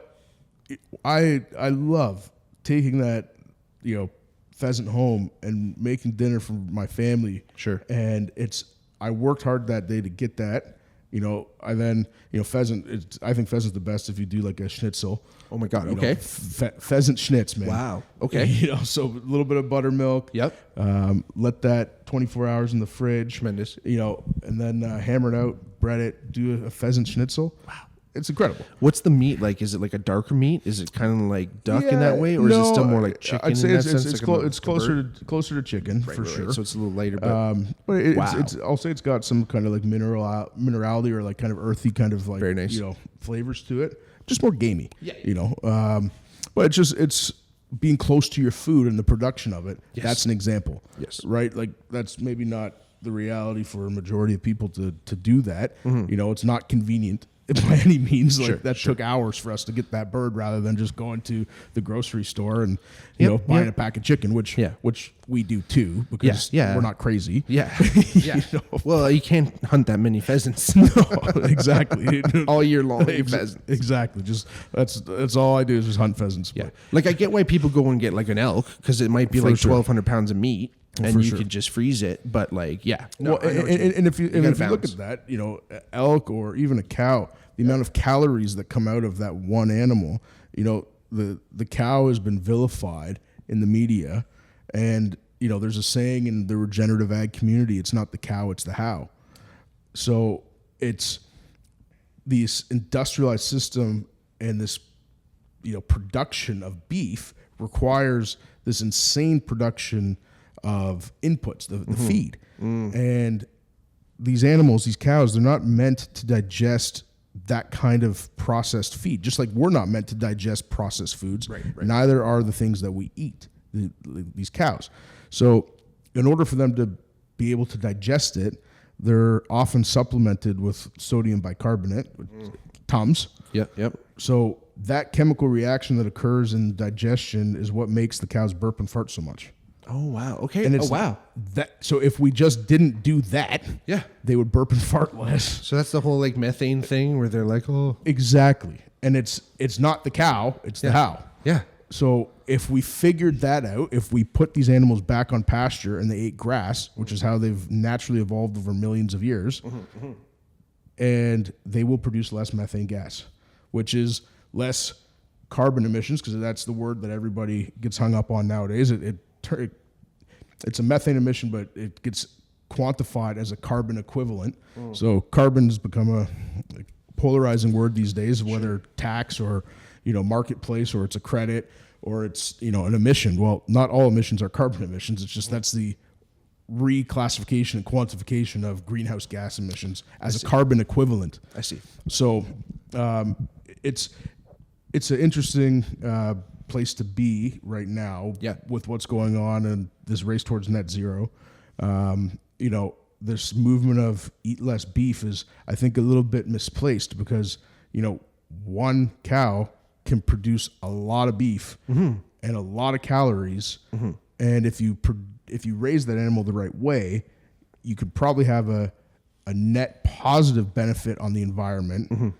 I love taking that pheasant home and making dinner for my family. Sure. And I worked hard that day to get that. I then pheasant. I think pheasant's the best if you do like a schnitzel. Oh my god. Okay. Pheasant schnitz, man. Wow. Okay. So a little bit of buttermilk. Yep. Let that 24 hours in the fridge. Tremendous. And then hammer it out, bread it, do a pheasant schnitzel. Wow. It's incredible. What's the meat like? Is it like a darker meat? Is it kind of like duck in that way, or is it still more like chicken? I'd say in it's that sense? it's closer to chicken for sure. Right. So it's a little lighter, but I'll say it's got some kind of like minerality or like kind of earthy kind of like very nice. Flavors to it. Just more gamey. Yeah. But it's being close to your food and the production of it. Yes. That's an example. Yes. Right. Like that's maybe not the reality for a majority of people to do that. Mm-hmm. It's not convenient by any means. Like that took hours for us to get that bird rather than just going to the grocery store and buying a pack of chicken, which we do too because we're not crazy. Yeah. Yeah. Well, you can't hunt that many pheasants. No, exactly. All year long. Pheasants. Exactly. Just that's all I do is just hunt pheasants. Yeah. Like I get why people go and get like an elk because it might be like 1,200 pounds of meat. And you could just freeze it, but like, and if you look at that, elk or even a cow, the amount of calories that come out of that one animal, the cow has been vilified in the media, and there's a saying in the regenerative ag community: it's not the cow, it's the how. So it's this industrialized system and this production of beef requires this insane production of inputs, the feed. And these animals, these cows, they're not meant to digest that kind of processed feed. Just like we're not meant to digest processed foods. Right. Neither are the things that we eat, these cows. So in order for them to be able to digest it, they're often supplemented with sodium bicarbonate, Tums. Yep. So that chemical reaction that occurs in digestion is what makes the cows burp and fart so much. Oh wow! Okay. And so if we just didn't do that, they would burp and fart less. So that's the whole like methane thing where they're like, oh, exactly. And it's not the cow; it's the how. Yeah. So if we figured that out, if we put these animals back on pasture and they ate grass, which is how they've naturally evolved over millions of years, and they will produce less methane gas, which is less carbon emissions, because that's the word that everybody gets hung up on nowadays. It's a methane emission, but it gets quantified as a carbon equivalent. So carbon's become a polarizing word these days, whether tax or marketplace, or it's a credit, or it's an emission. Well, not all emissions are carbon emissions. It's just that's the reclassification and quantification of greenhouse gas emissions as a carbon equivalent. I see. So it's an interesting place to be right now with what's going on in this race towards net zero. This movement of eat less beef is, I think, a little bit misplaced because, one cow can produce a lot of beef and a lot of calories. And if you raise that animal the right way, you could probably have a net positive benefit on the environment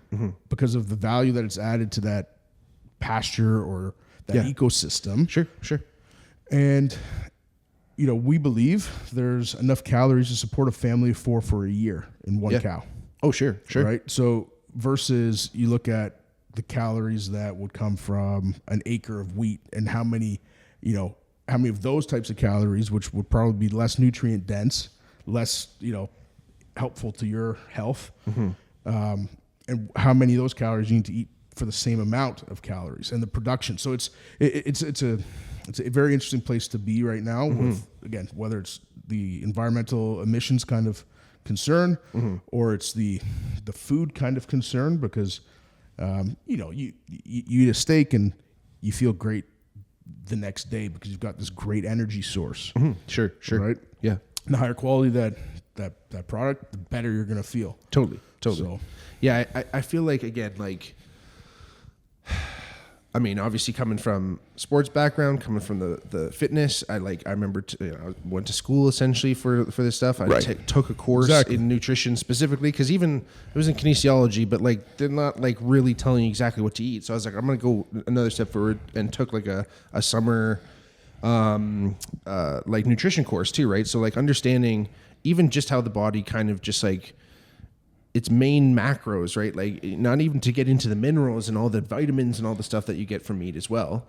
because of the value that it's added to that pasture or that ecosystem. Sure. And, we believe there's enough calories to support a family of 4 for a year in one cow. Oh, sure. Right. So versus you look at the calories that would come from an acre of wheat and how many of those types of calories, which would probably be less nutrient dense, less, helpful to your health, and how many of those calories you need to eat for the same amount of calories and the production. So it's a very interesting place to be right now with, again, whether it's the environmental emissions kind of concern or it's the food kind of concern, because you eat a steak and you feel great the next day because you've got this great energy source. Sure. Right? Yeah. And the higher quality that product, the better you're going to feel. Totally. So, yeah, I feel like, again, like, I mean, obviously coming from sports background, coming from the fitness, I remember I went to school essentially for this stuff. I took a course in nutrition specifically, because even it was in kinesiology, but like they're not like really telling you exactly what to eat. So I was like, I'm gonna go another step forward and took like a summer like nutrition course too, right? So like understanding even just how the body kind of just like its main macros, right? Like not even to get into the minerals and all the vitamins and all the stuff that you get from meat as well.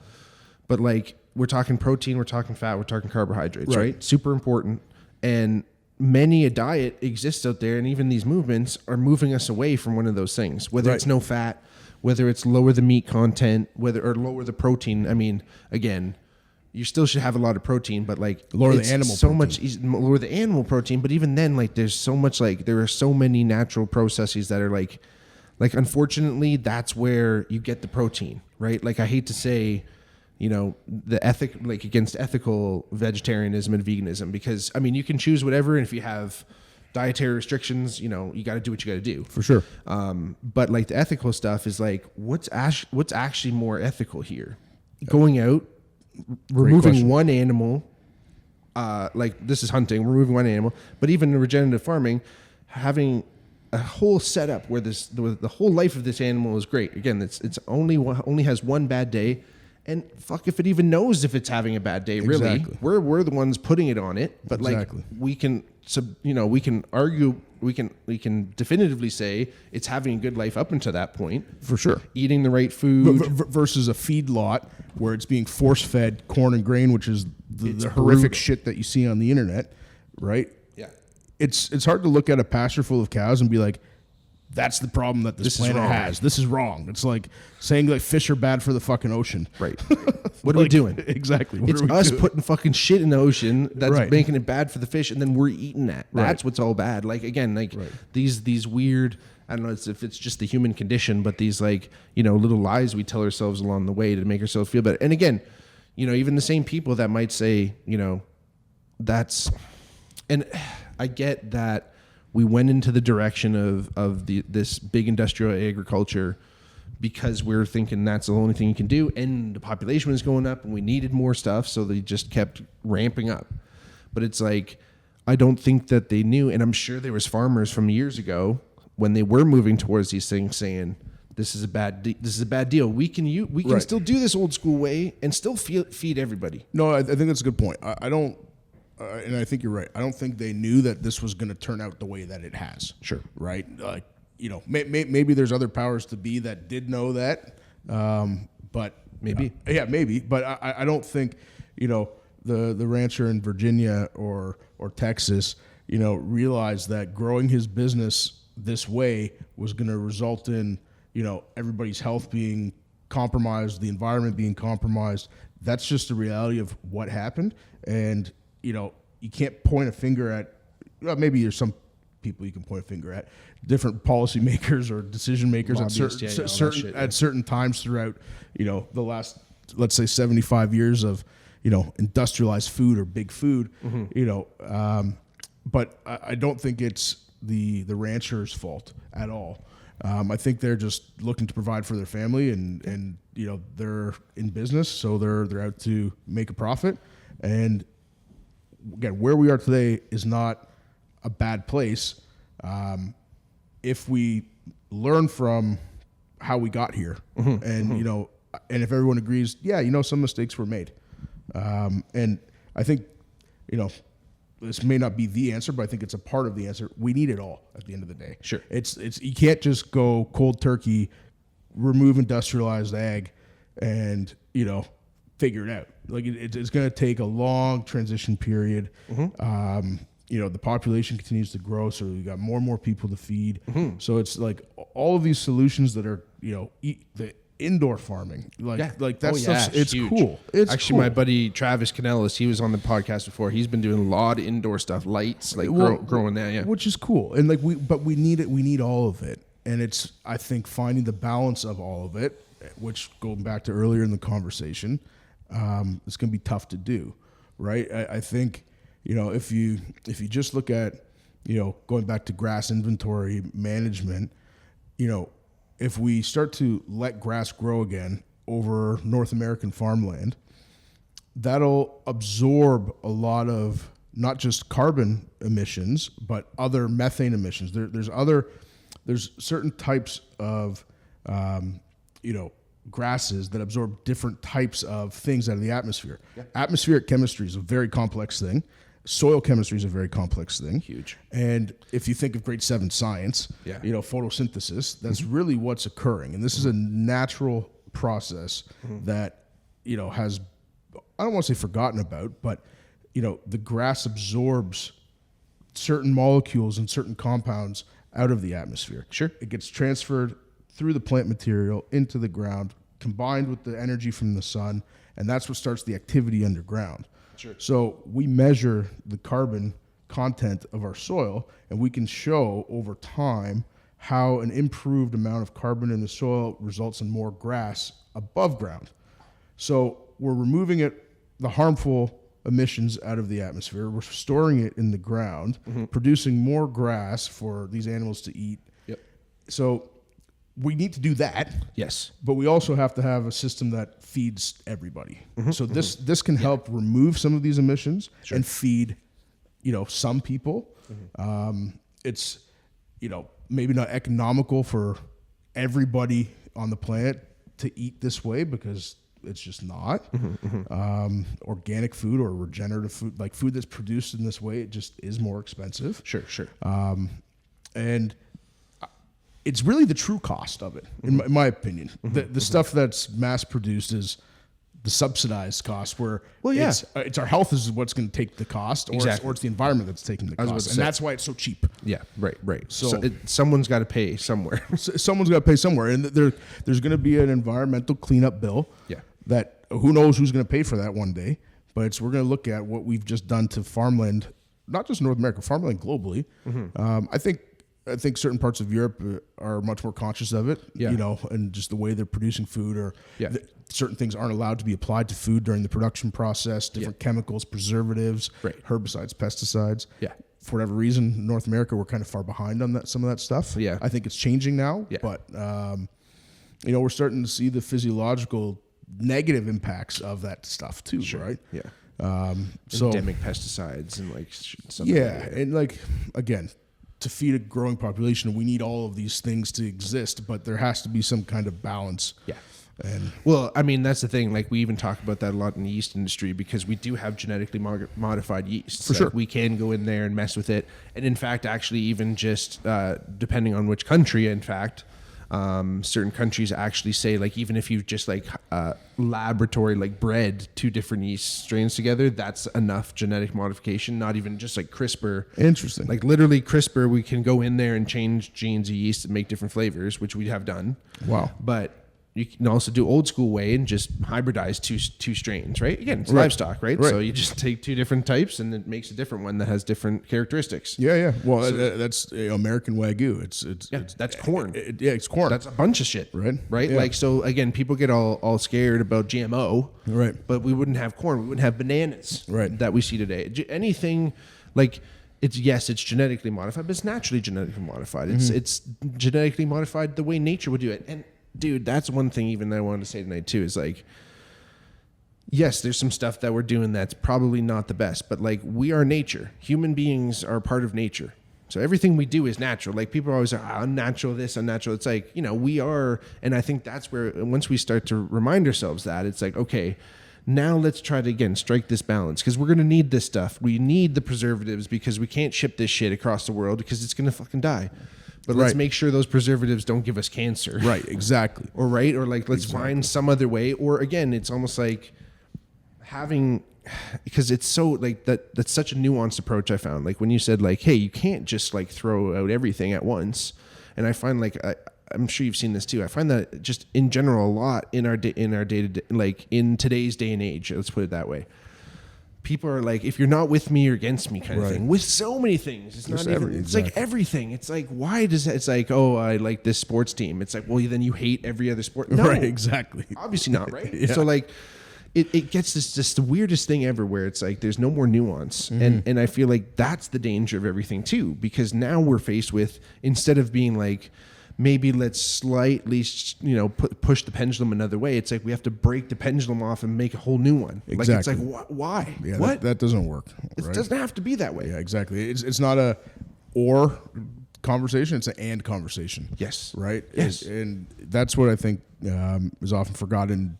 But like we're talking protein, we're talking fat, we're talking carbohydrates, right? Super important. And many a diet exists out there, and even these movements are moving us away from one of those things, whether it's no fat, whether it's lower the meat content, or lower the protein. I mean, again, you still should have a lot of protein, but like lower the animal lower the animal protein. But even then, like there's so much, like there are so many natural processes that are like unfortunately that's where you get the protein, right? Like I hate to say, the against ethical vegetarianism and veganism, because I mean you can choose whatever, and if you have dietary restrictions, you got to do what you got to do for sure. But like the ethical stuff is like what's actually more ethical here? Going out, removing one animal, like this is hunting, removing one animal, but even in regenerative farming, having a whole setup where the whole life of this animal is great. Again, it's only has one bad day, and fuck if it even knows if it's having a bad day. Really, we're the ones putting it on it, but like we can argue. We can definitively say it's having a good life up until that point. For sure. Eating the right food. Versus a feed lot where it's being force-fed corn and grain, which is the horrific shit that you see on the internet, right? Yeah. It's hard to look at a pasture full of cows and be like, that's the problem that this planet has. This is wrong. It's like saying like fish are bad for the fucking ocean. Right. What are we doing? Exactly. It's us putting fucking shit in the ocean that's making it bad for the fish, and then we're eating that. That's what's all bad. Like again, like these weird, I don't know if it's just the human condition, but these like, little lies we tell ourselves along the way to make ourselves feel better. And again, even the same people that might say, that's, and I get that we went into the direction of this big industrial agriculture because we're thinking that's the only thing you can do, and the population was going up and we needed more stuff, so they just kept ramping up. But it's like, I don't think that they knew, and I'm sure there was farmers from years ago when they were moving towards these things saying, this is a bad deal. We can still do this old school way and still feed everybody. No, I think that's a good point. I don't. And I think you're right. I don't think they knew that this was going to turn out the way that it has. Sure. Right? Maybe there's other powers to be that did know that. But maybe. Maybe. But I don't think, the rancher in Virginia or Texas, realized that growing his business this way was going to result in, everybody's health being compromised, the environment being compromised. That's just the reality of what happened. And you can't point a finger at, maybe there's some people you can point a finger at, different policymakers or decision makers at certain times throughout, the last, let's say 75 years of, industrialized food or big food, but I don't think it's the rancher's fault at all. I think they're just looking to provide for their family, and they're in business, so they're out to make a profit. And again, where we are today is not a bad place if we learn from how we got here, and and if everyone agrees, some mistakes were made, and I think this may not be the answer, but I think it's a part of the answer. We need it all at the end of the day. Sure. It's you can't just go cold turkey, remove industrialized ag, and figure it out. Like it's going to take a long transition period. The population continues to grow, so we got more and more people to feed. So it's like all of these solutions that are the indoor farming, that stuff. It's huge. Cool. My buddy Travis Canellis, he was on the podcast before. He's been doing a lot of indoor stuff, lights, growing that, which is cool. And we need it. We need all of it. And it's, I think, finding the balance of all of it, which going back to earlier in the conversation, it's going to be tough to do, right? I think if you just look at going back to grass inventory management, if we start to let grass grow again over North American farmland, that'll absorb a lot of not just carbon emissions, but other methane emissions. There's certain types of, grasses that absorb different types of things out of the atmosphere. Yeah. Atmospheric chemistry is a very complex thing. Soil chemistry is a very complex thing. Huge. And if you think of grade 7 science, photosynthesis, that's really what's occurring. And this is a natural process that, has, I don't want to say forgotten about, but, the grass absorbs certain molecules and certain compounds out of the atmosphere. Sure. It gets transferred through the plant material into the ground, combined with the energy from the sun, and that's what starts the activity underground. Sure. So we measure the carbon content of our soil, and we can show over time how an improved amount of carbon in the soil results in more grass above ground. So we're removing the harmful emissions out of the atmosphere. We're storing it in the ground, producing more grass for these animals to eat. Yep. So we need to do that. Yes. But we also have to have a system that feeds everybody. So this can help remove some of these emissions and feed, some people. It's, maybe not economical for everybody on the planet to eat this way because it's just not. Organic food or regenerative food, like food that's produced in this way, it just is more expensive. Sure. And it's really the true cost of it, in my opinion. The stuff that's mass produced is the subsidized cost, where it's our health is what's going to take the cost, or it's the environment that's taking the cost, and that's why it's so cheap. Yeah, right. So someone's got to pay somewhere. Someone's got to pay somewhere, and there's going to be an environmental cleanup bill. Yeah. That who knows who's going to pay for that one day, but we're going to look at what we've just done to farmland, not just North America, farmland globally. I think certain parts of Europe are much more conscious of it, and just the way they're producing food, or certain things aren't allowed to be applied to food during the production process, different chemicals, preservatives, herbicides, pesticides. Yeah. For whatever reason, North America, we're kind of far behind on some of that stuff. Yeah. I think it's changing now, but we're starting to see the physiological negative impacts of that stuff too, right? Yeah. Endemic pesticides and stuff. And again, to feed a growing population, we need all of these things to exist, but there has to be some kind of balance. Yeah. And that's the thing. We even talk about that a lot in the yeast industry, because we do have genetically modified yeast. For sure. We can go in there and mess with it. And in fact, actually, even just depending on which country, in fact, certain countries actually say, even if you've just laboratory bred 2 different yeast strains together, that's enough genetic modification, not even just CRISPR. Interesting. Literally CRISPR, we can go in there and change genes of yeast and make different flavors, which we have done. Wow. But you can also do old school way and just hybridize two strains, right? Again, it's livestock, right? So you just take 2 different types and it makes a different one that has different characteristics. Yeah. Well, that's American Wagyu. That's corn. It's corn. That's a bunch of shit, right? Yeah. So again, people get all scared about GMO, right? But we wouldn't have corn. We wouldn't have bananas, right? That we see today. Anything it's genetically modified, but it's naturally genetically modified. It's genetically modified the way nature would do it. And dude, that's one thing even I wanted to say tonight too, is like, yes, there's some stuff that we're doing that's probably not the best, but like, we are nature. Human beings are part of nature. So everything we do is natural. Like, people are always like, unnatural this, unnatural. It's like, we are. And I think that's where, once we start to remind ourselves that, it's like, okay, now let's try to, again, strike this balance, because we're going to need this stuff. We need the preservatives because we can't ship this shit across the world because it's going to fucking die. But let's make sure those preservatives don't give us cancer. Right, exactly. Or like, let's find some other way. Or again, it's almost like having, because it's so like that's such a nuanced approach I found. Like when you said like, hey, you can't just like throw out everything at once. And I find like, I'm sure you've seen this too. I find that just in general a lot in our day-to-day, like in today's day and age, let's put it that way. People are like, if you're not with me, you're against me kind of thing. With so many things. It's not even, it's like everything. It's like, why does that? It's like, oh, I like this sports team. It's like, well, then you hate every other sport. No, right, exactly. Obviously not, right? So like, it gets this just the weirdest thing ever where it's like there's no more nuance. And I feel like that's the danger of everything too, because now we're faced with, instead of being like, maybe let's slightly, push the pendulum another way. It's like we have to break the pendulum off and make a whole new one. Exactly. Like, it's like, why? Yeah, what? That doesn't work. It doesn't have to be that way. Yeah, exactly. It's not a or conversation. It's an and conversation. Yes. Right? Yes. And that's what I think is often forgotten,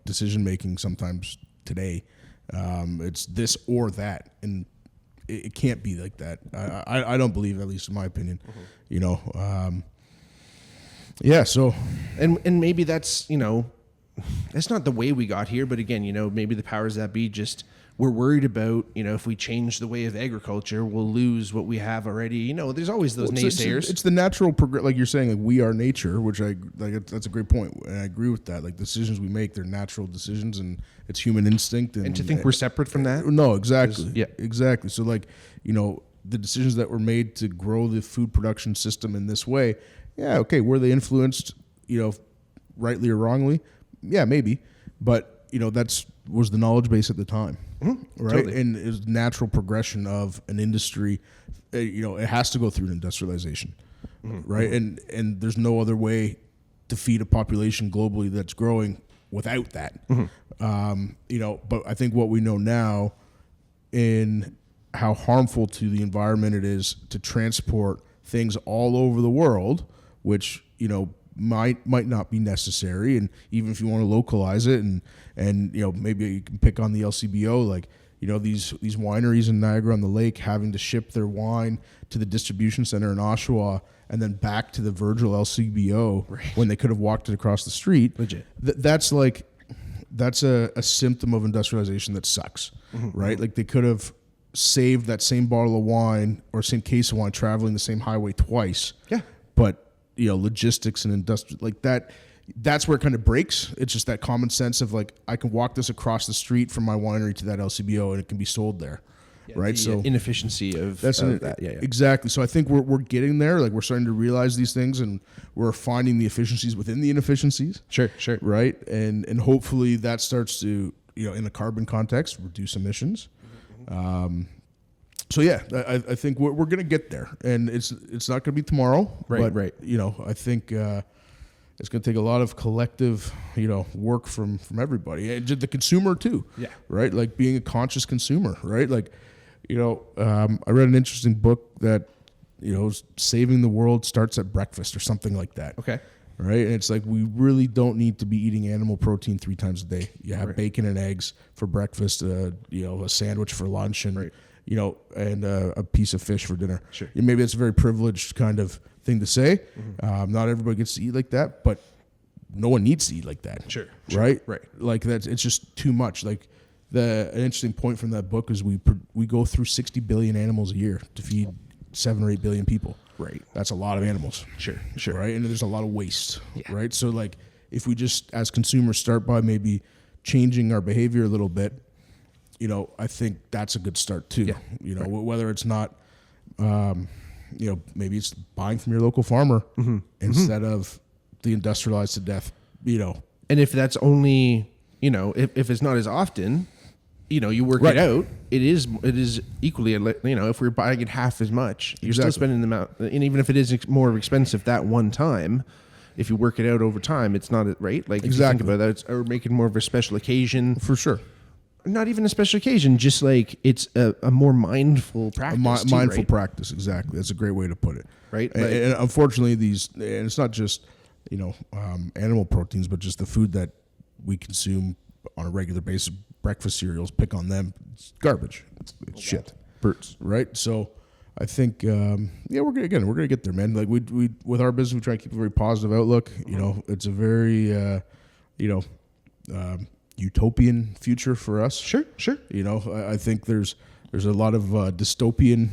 decision making sometimes today. It's this or that. And it can't be like that. I don't believe, at least in my opinion, yeah. So, and maybe that's, that's not the way we got here, but again, maybe the powers that be just, we're worried about, if we change the way of agriculture, we'll lose what we have already. There's always those naysayers. It's the natural like you're saying, like we are nature, which that's a great point. And I agree with that. Like decisions we make, they're natural decisions and it's human instinct. And to think we're separate from that? No, exactly. Yeah. Exactly. So like, the decisions that were made to grow the food production system in this way, yeah, okay, were they influenced, rightly or wrongly? Yeah, maybe. But, that's was the knowledge base at the time, right? Totally. And it was natural progression of an industry. It has to go through an industrialization, right? And there's no other way to feed a population globally that's growing without that. But I think what we know now in how harmful to the environment it is to transport things all over the world, which might not be necessary, and even if you want to localize it, and maybe you can pick on the LCBO, like these wineries in Niagara-on-the-Lake having to ship their wine to the distribution center in Oshawa and then back to the Virgil LCBO when they could have walked it across the street. Legit. That's a symptom of industrialization that sucks, right? Like they could have saved that same bottle of wine or same case of wine traveling the same highway twice. Yeah. But logistics and industrial like that's where it kind of breaks. It's just that common sense of like, I can walk this across the street from my winery to that LCBO and it can be sold there. Yeah, right. So inefficiency of that. Yeah. Exactly. So I think we're getting there. Like we're starting to realize these things and we're finding the efficiencies within the inefficiencies. Sure. Right. And hopefully that starts to, in the carbon context, reduce emissions. So yeah, I think we're going to get there, and it's not going to be tomorrow. Right. I think it's going to take a lot of collective, work from everybody, and the consumer too. Yeah. Right. Like being a conscious consumer. Right. Like, I read an interesting book that, saving the world starts at breakfast or something like that. Okay. Right. And it's like, we really don't need to be eating animal protein 3 times a day. You have bacon and eggs for breakfast, a sandwich for lunch, and and a piece of fish for dinner. Sure. Maybe it's a very privileged kind of thing to say. Not everybody gets to eat like that, but no one needs to eat like that. Sure. Right? Right. Like it's just too much. Like an interesting point from that book is we go through 60 billion animals a year to feed 7 or 8 billion people. Right. That's a lot of animals. Sure. Right? And there's a lot of waste. Yeah. Right? So like if we just as consumers start by maybe changing our behavior a little bit, I think that's a good start too. Yeah. Whether it's not, maybe it's buying from your local farmer instead of the industrialized to death, And if that's only, if it's not as often, you work Right. it out, it is equally, if we're buying it half as much, you're still spending the amount, and even if it is more expensive that one time, if you work it out over time, it's not right. Like, if you think about that, or make it more of a special occasion. For sure. Not even a special occasion, just like it's a more mindful practice. Mindful practice, exactly. That's a great way to put it. Right. And unfortunately, and it's not just, animal proteins, but just the food that we consume on a regular basis. Breakfast cereals, pick on them. It's garbage. It's shit. Birds, right? So I think, we're gonna get there, man. Like we with our business, we try to keep a very positive outlook. It's a very, utopian future for us. Sure. I think there's a lot of dystopian,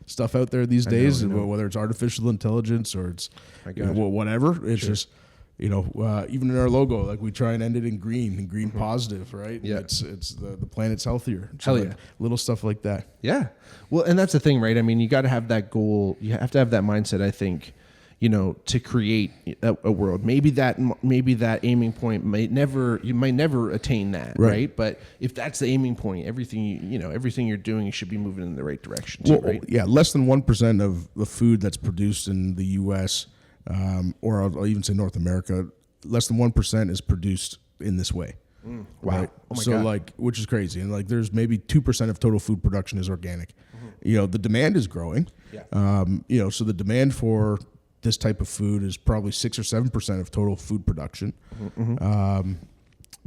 stuff out there these days, whether it's artificial intelligence or it's whatever. It's just, even in our logo, like we try and end it in green positive, right? Yeah. It's the planet's healthier. Hell like yeah. Little stuff like that. Yeah. Well, and that's the thing, right? I mean, you got to have that goal. You have to have that mindset, I think, to create a world. Maybe that aiming point you might never attain that, right? But if that's the aiming point, everything you're doing should be moving in the right direction too, right? Yeah, less than 1% of the food that's produced in the U.S. Or I'll even say North America, less than 1% is produced in this way. Wow. Right? Oh my so God. which is crazy. And there's maybe 2% of total food production is organic. The demand is growing. Yeah. So the demand for this type of food is probably 6 or 7% of total food production.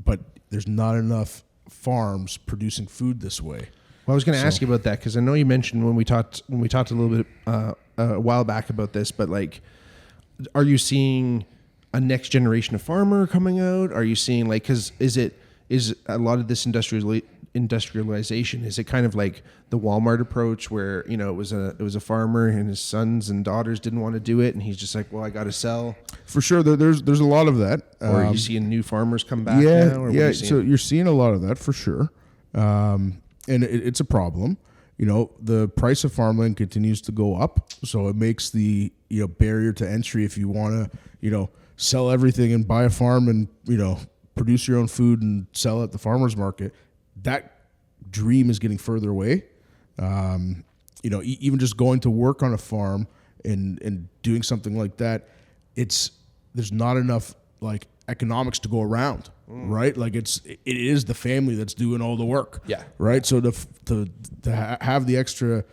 But there's not enough farms producing food this way. Well, I was going to ask you about that because I know you mentioned when we talked a little bit a while back about this, but are you seeing a next generation of farmer coming out? Are you seeing because is a lot of this industrialization? Is it kind of like the Walmart approach where it was a farmer and his sons and daughters didn't want to do it, and he's just like, well, I got to sell. For sure, there's a lot of that. Or are you seeing new farmers come back? Now, or yeah. So you're seeing a lot of that for sure, and it's a problem. The price of farmland continues to go up, so it makes the barrier to entry if you want to sell everything and buy a farm and produce your own food and sell at the farmers market. That dream is getting further away. Even just going to work on a farm and doing something like that, there's not enough economics to go around, right? It is the family that's doing all the work. Yeah. Right. So to have the extra,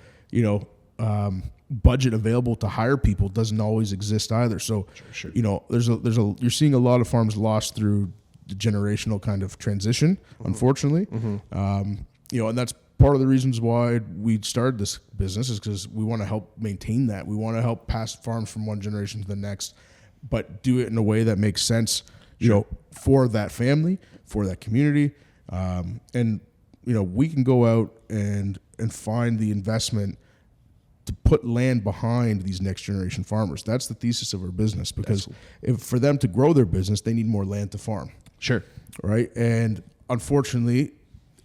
budget available to hire people doesn't always exist either. So, Sure. you're seeing a lot of farms lost through the generational kind of transition, unfortunately. And that's part of the reasons why we started this business is because we want to help maintain that. We want to help pass farms from one generation to the next, but do it in a way that makes sense, for that family, for that community. And we can go out and find the investment to put land behind these next generation farmers. That's the thesis of our business, because for them to grow their business, they need more land to farm. Sure. Right. And unfortunately,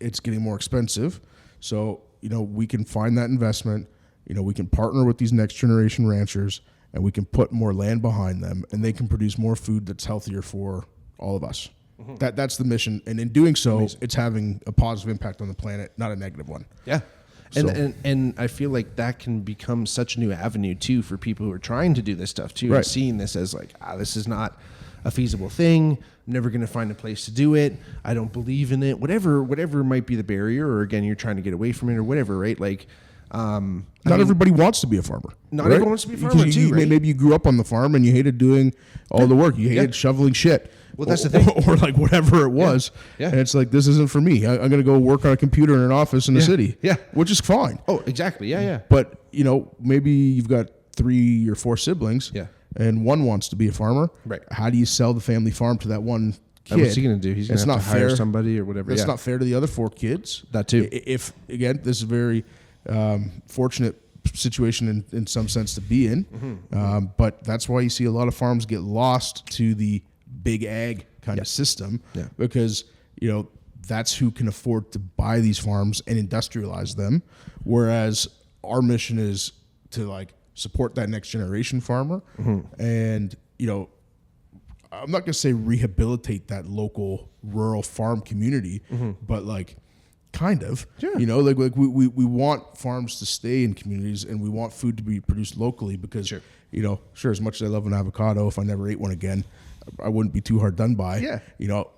it's getting more expensive. So, we can find that investment, we can partner with these next generation ranchers, and we can put more land behind them, and they can produce more food that's healthier for all of us. That's the mission. And in doing so, it's having a positive impact on the planet, not a negative one. Yeah. And I feel like that can become such a new avenue too for people who are trying to do this stuff too, right. And seeing this as this is not a feasible thing. I'm never going to find a place to do it. I don't believe in it. Whatever might be the barrier, or again, you're trying to get away from it or whatever, right? Not everybody wants to be a farmer. Not everyone wants to be a farmer too, right? Maybe you grew up on the farm and you hated doing all the work. You hated shoveling shit. Well, that's the thing. Or whatever it was. Yeah. And it's this isn't for me. I'm going to go work on a computer in an office in the city. Yeah. Which is fine. Oh, exactly. Yeah. But, maybe you've got 3 or 4 siblings. Yeah. And one wants to be a farmer. Right. How do you sell the family farm to that one kid? What's he going to do? He's going to have to hire somebody or whatever. That's not fair to the other 4 kids. That too. If, again, this is a very fortunate situation in some sense to be in. But that's why you see a lot of farms get lost to the big ag kind of system, because that's who can afford to buy these farms and industrialize them, whereas our mission is to support that next generation farmer. And I'm not going to say rehabilitate that local rural farm community, but like kind of, you know, like we want farms to stay in communities and we want food to be produced locally because, you know, sure, as much as I love an avocado, if I never ate one again, I wouldn't be too hard done by. Yeah. You know,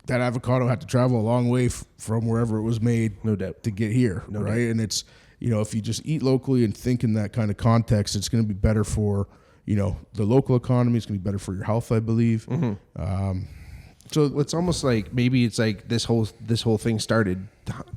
that avocado had to travel a long way from wherever it was made, no doubt, to get here, no right? doubt. And it's, you know, if you just eat locally and think in that kind of context, it's going to be better for, you know, the local economy. It's going to be better for your health, I believe. So it's almost like maybe it's like this whole thing started,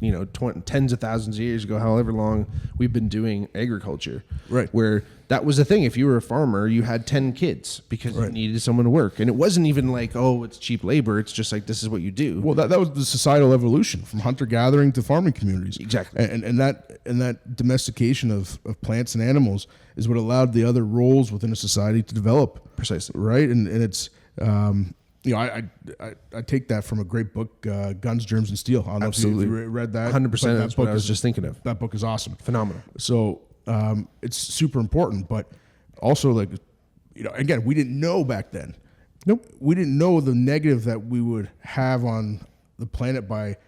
you know, tens of thousands of years ago, however long we've been doing agriculture. Right. Where that was the thing. If you were a farmer, you had 10 kids because you needed someone to work. And it wasn't even like, oh, it's cheap labor. It's just like, this is what you do. Well, that was the societal evolution from hunter-gathering to farming communities. Exactly. And that domestication of plants and animals is what allowed the other roles within a society to develop. Precisely. Right. And it's, you know, I take that from a great book, Guns, Germs, and Steel. I don't Absolutely. know if you read that. 100%. That's what I was just thinking of. That book is awesome. Phenomenal. So it's super important, but also, like, you know, again, we didn't know back then. Nope. We didn't know the negative that we would have on the planet by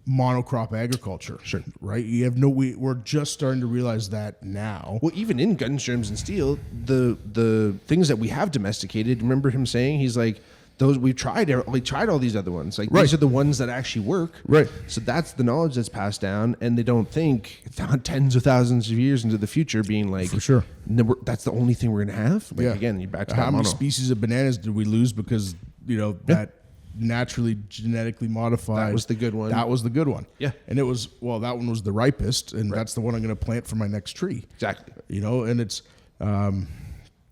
monocrop agriculture. Sure. Right? We're just starting to realize that now. Well, even in Guns, Germs, and Steel, the things that we have domesticated, remember him saying, he's like, we tried all these other ones. Like, these are the ones that actually work. Right. So that's the knowledge that's passed down, and they don't think tens of thousands of years into the future being like, for sure, that's the only thing we're going to have. Like, again, you're back to how many species of bananas did we lose because, you know, that naturally genetically modified. That was the good one. That was the good one. Yeah. And it was, well, that one was the ripest, and that's the one I'm going to plant for my next tree. Exactly. You know, and it's,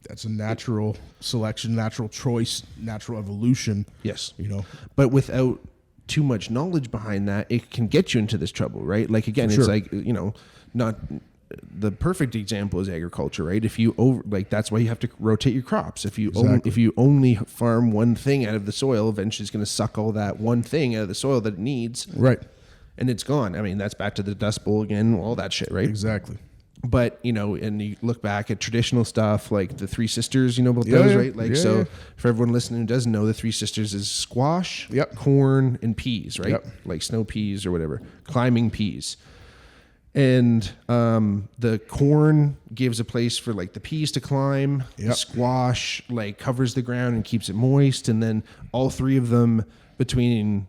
that's a natural selection, natural choice, natural evolution. Yes. You know, but without too much knowledge behind that, it can get you into this trouble, right? Like, again, it's like, you know, not the perfect example is agriculture, right? If you that's why you have to rotate your crops. If you only farm one thing out of the soil, eventually it's going to suck all that one thing out of the soil that it needs. Right. And it's gone. I mean, that's back to the Dust Bowl again, all that shit, right? Exactly. But, you know, and you look back at traditional stuff like the Three Sisters, you know about those, right? Like, for everyone listening who doesn't know, the Three Sisters is squash, corn, and peas, right? Like snow peas or whatever, climbing peas. And the corn gives a place for like the peas to climb. The squash like covers the ground and keeps it moist. And then all three of them between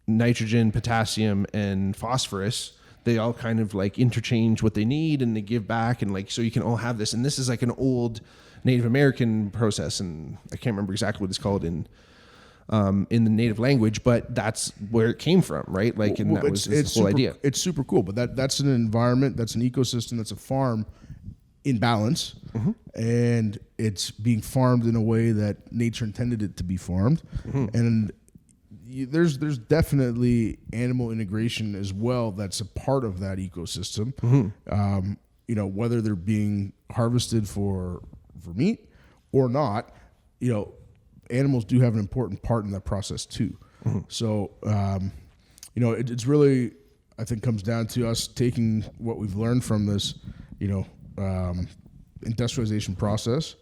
nitrogen, potassium, and phosphorus, they all kind of like interchange what they need and they give back, and like, so you can all have this. And this is like an old Native American process, and I can't remember exactly what it's called in the native language, but that's where it came from, right? Like, and that was the whole idea. It's super cool, but that's an environment, that's an ecosystem, that's a farm in balance, and it's being farmed in a way that nature intended it to be farmed, and there's definitely animal integration as well that's a part of that ecosystem. You know, whether they're being harvested for meat or not, you know, animals do have an important part in that process too. So, you know, it's really, I think, comes down to us taking what we've learned from this, you know, industrialization process,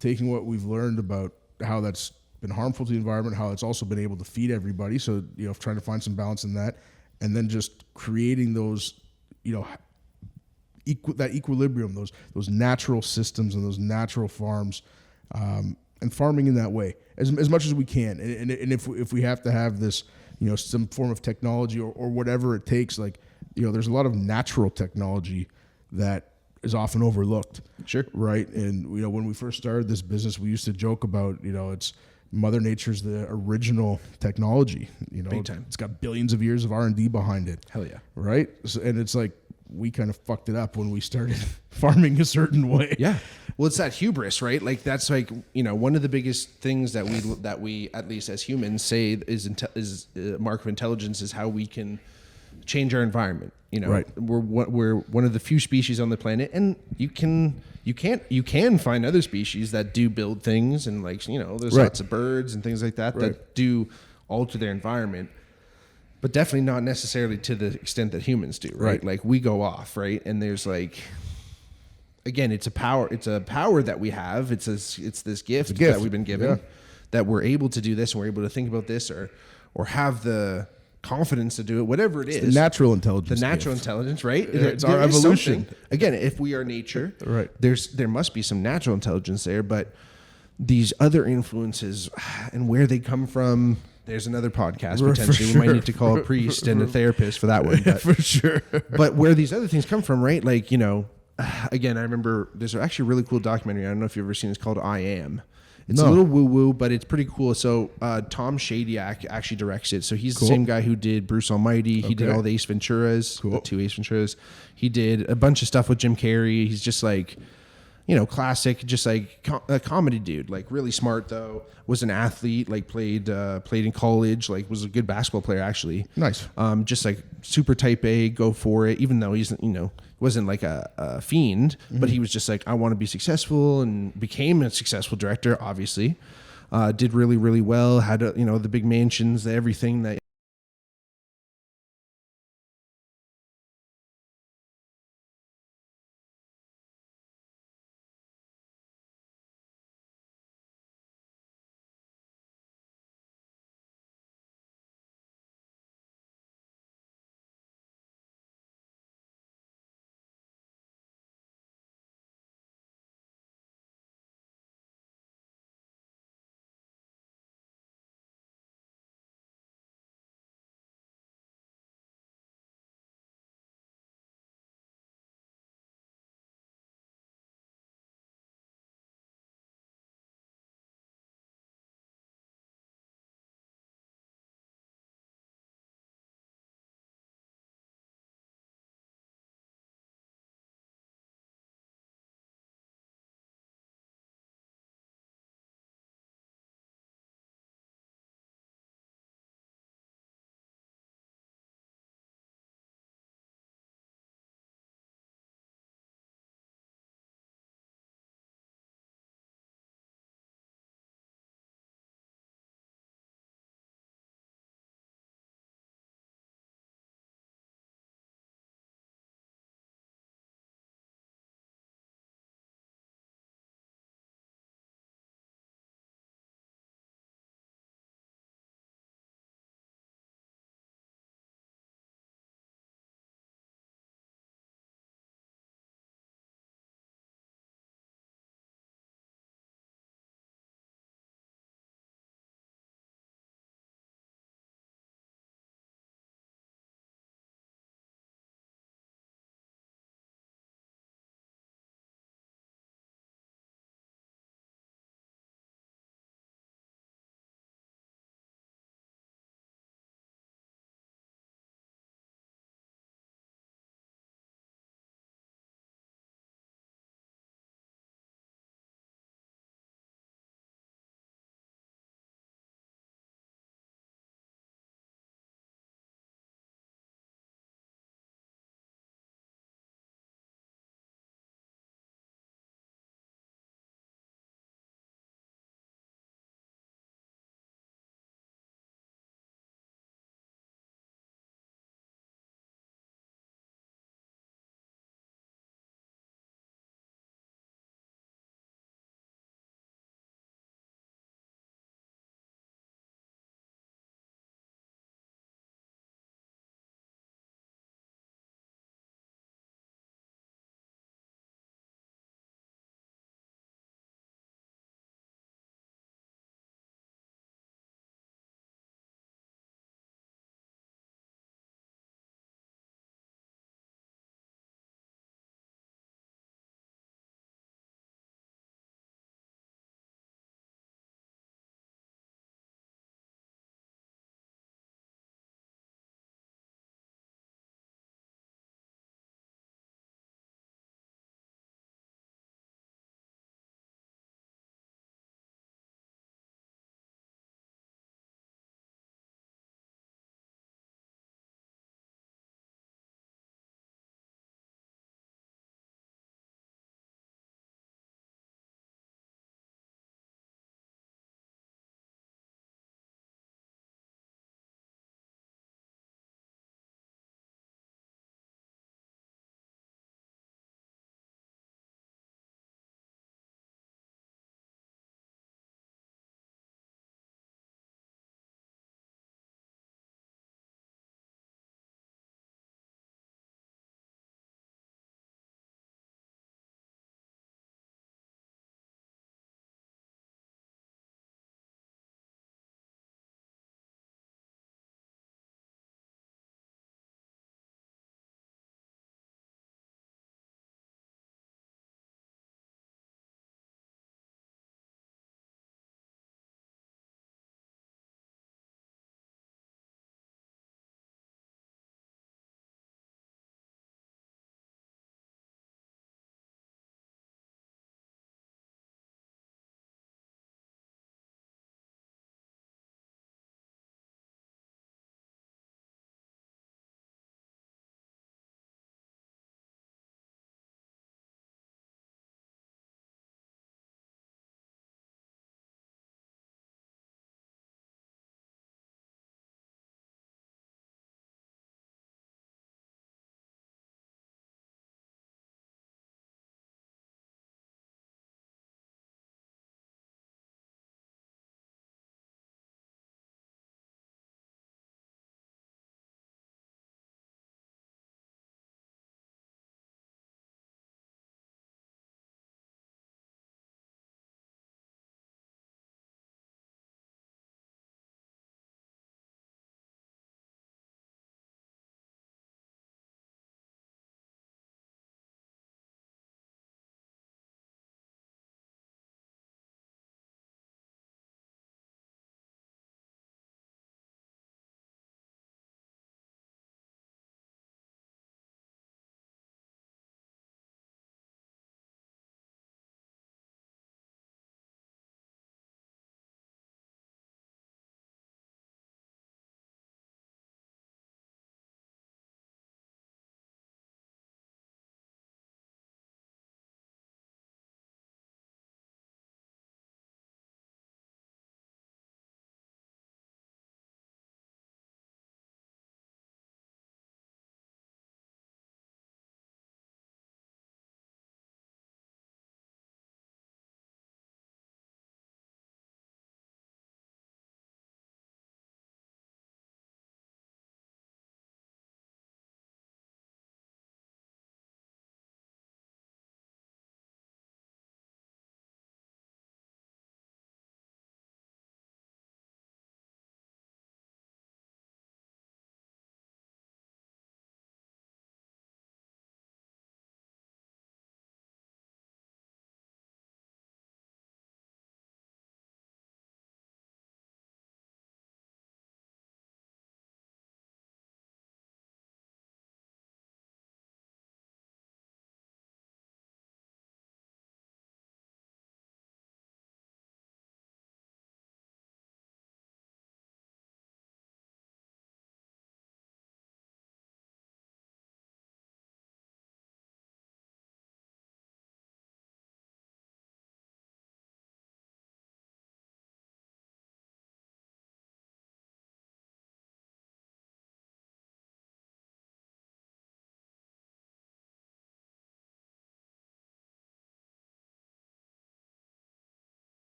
taking what we've learned about how that's been harmful to the environment, how it's also been able to feed everybody. So, you know, trying to find some balance in that, and then just creating those, you know, that equilibrium, those natural systems and those natural farms, and farming in that way as much as we can. And if we have to have this, you know, some form of technology or whatever it takes, like, you know, there's a lot of natural technology that is often overlooked. Sure. Right. And, you know, when we first started this business, we used to joke about, you know, it's Mother Nature's the original technology, you know. Big time. It's got billions of years of R&D behind it. Hell yeah. Right. So, and it's like, we kind of fucked it up when we started farming a certain way. Yeah. Well, it's that hubris, right? Like, that's like, you know, one of the biggest things that we at least as humans say is a mark of intelligence is how we can change our environment. You know, we're one of the few species on the planet, and you can find other species that do build things, and, like, you know, there's lots of birds and things like that that do alter their environment. But definitely not necessarily to the extent that humans do, right? Like, we go off, right? And there's, like, again, it's a power that we have. It's this gift that we've been given that we're able to do this and we're able to think about this or have the confidence to do it, whatever it is. The natural intelligence. The natural intelligence, right? It's our evolution. Again, if we are nature, right, there must be some natural intelligence there, but these other influences and where they come from, there's another podcast potentially. We might need to call a priest and a therapist for that one. But, for sure. But where these other things come from, right? Like, again, I remember there's actually a really cool documentary. I don't know if you've ever seen it. It's called I Am. It's a little woo-woo, but it's pretty cool. So Tom Shadyac actually directs it. So he's the same guy who did Bruce Almighty. He did all the Ace Venturas, the 2 Ace Venturas. He did a bunch of stuff with Jim Carrey. He's just like, classic, just like a comedy dude. Like really smart though. Was an athlete. Like played in college. Like was a good basketball player actually. Nice. Just like super type A, go for it. Even though he's wasn't like a fiend, but he was just like, I want to be successful, and became a successful director. Obviously, did really, really well. Had the big mansions, everything that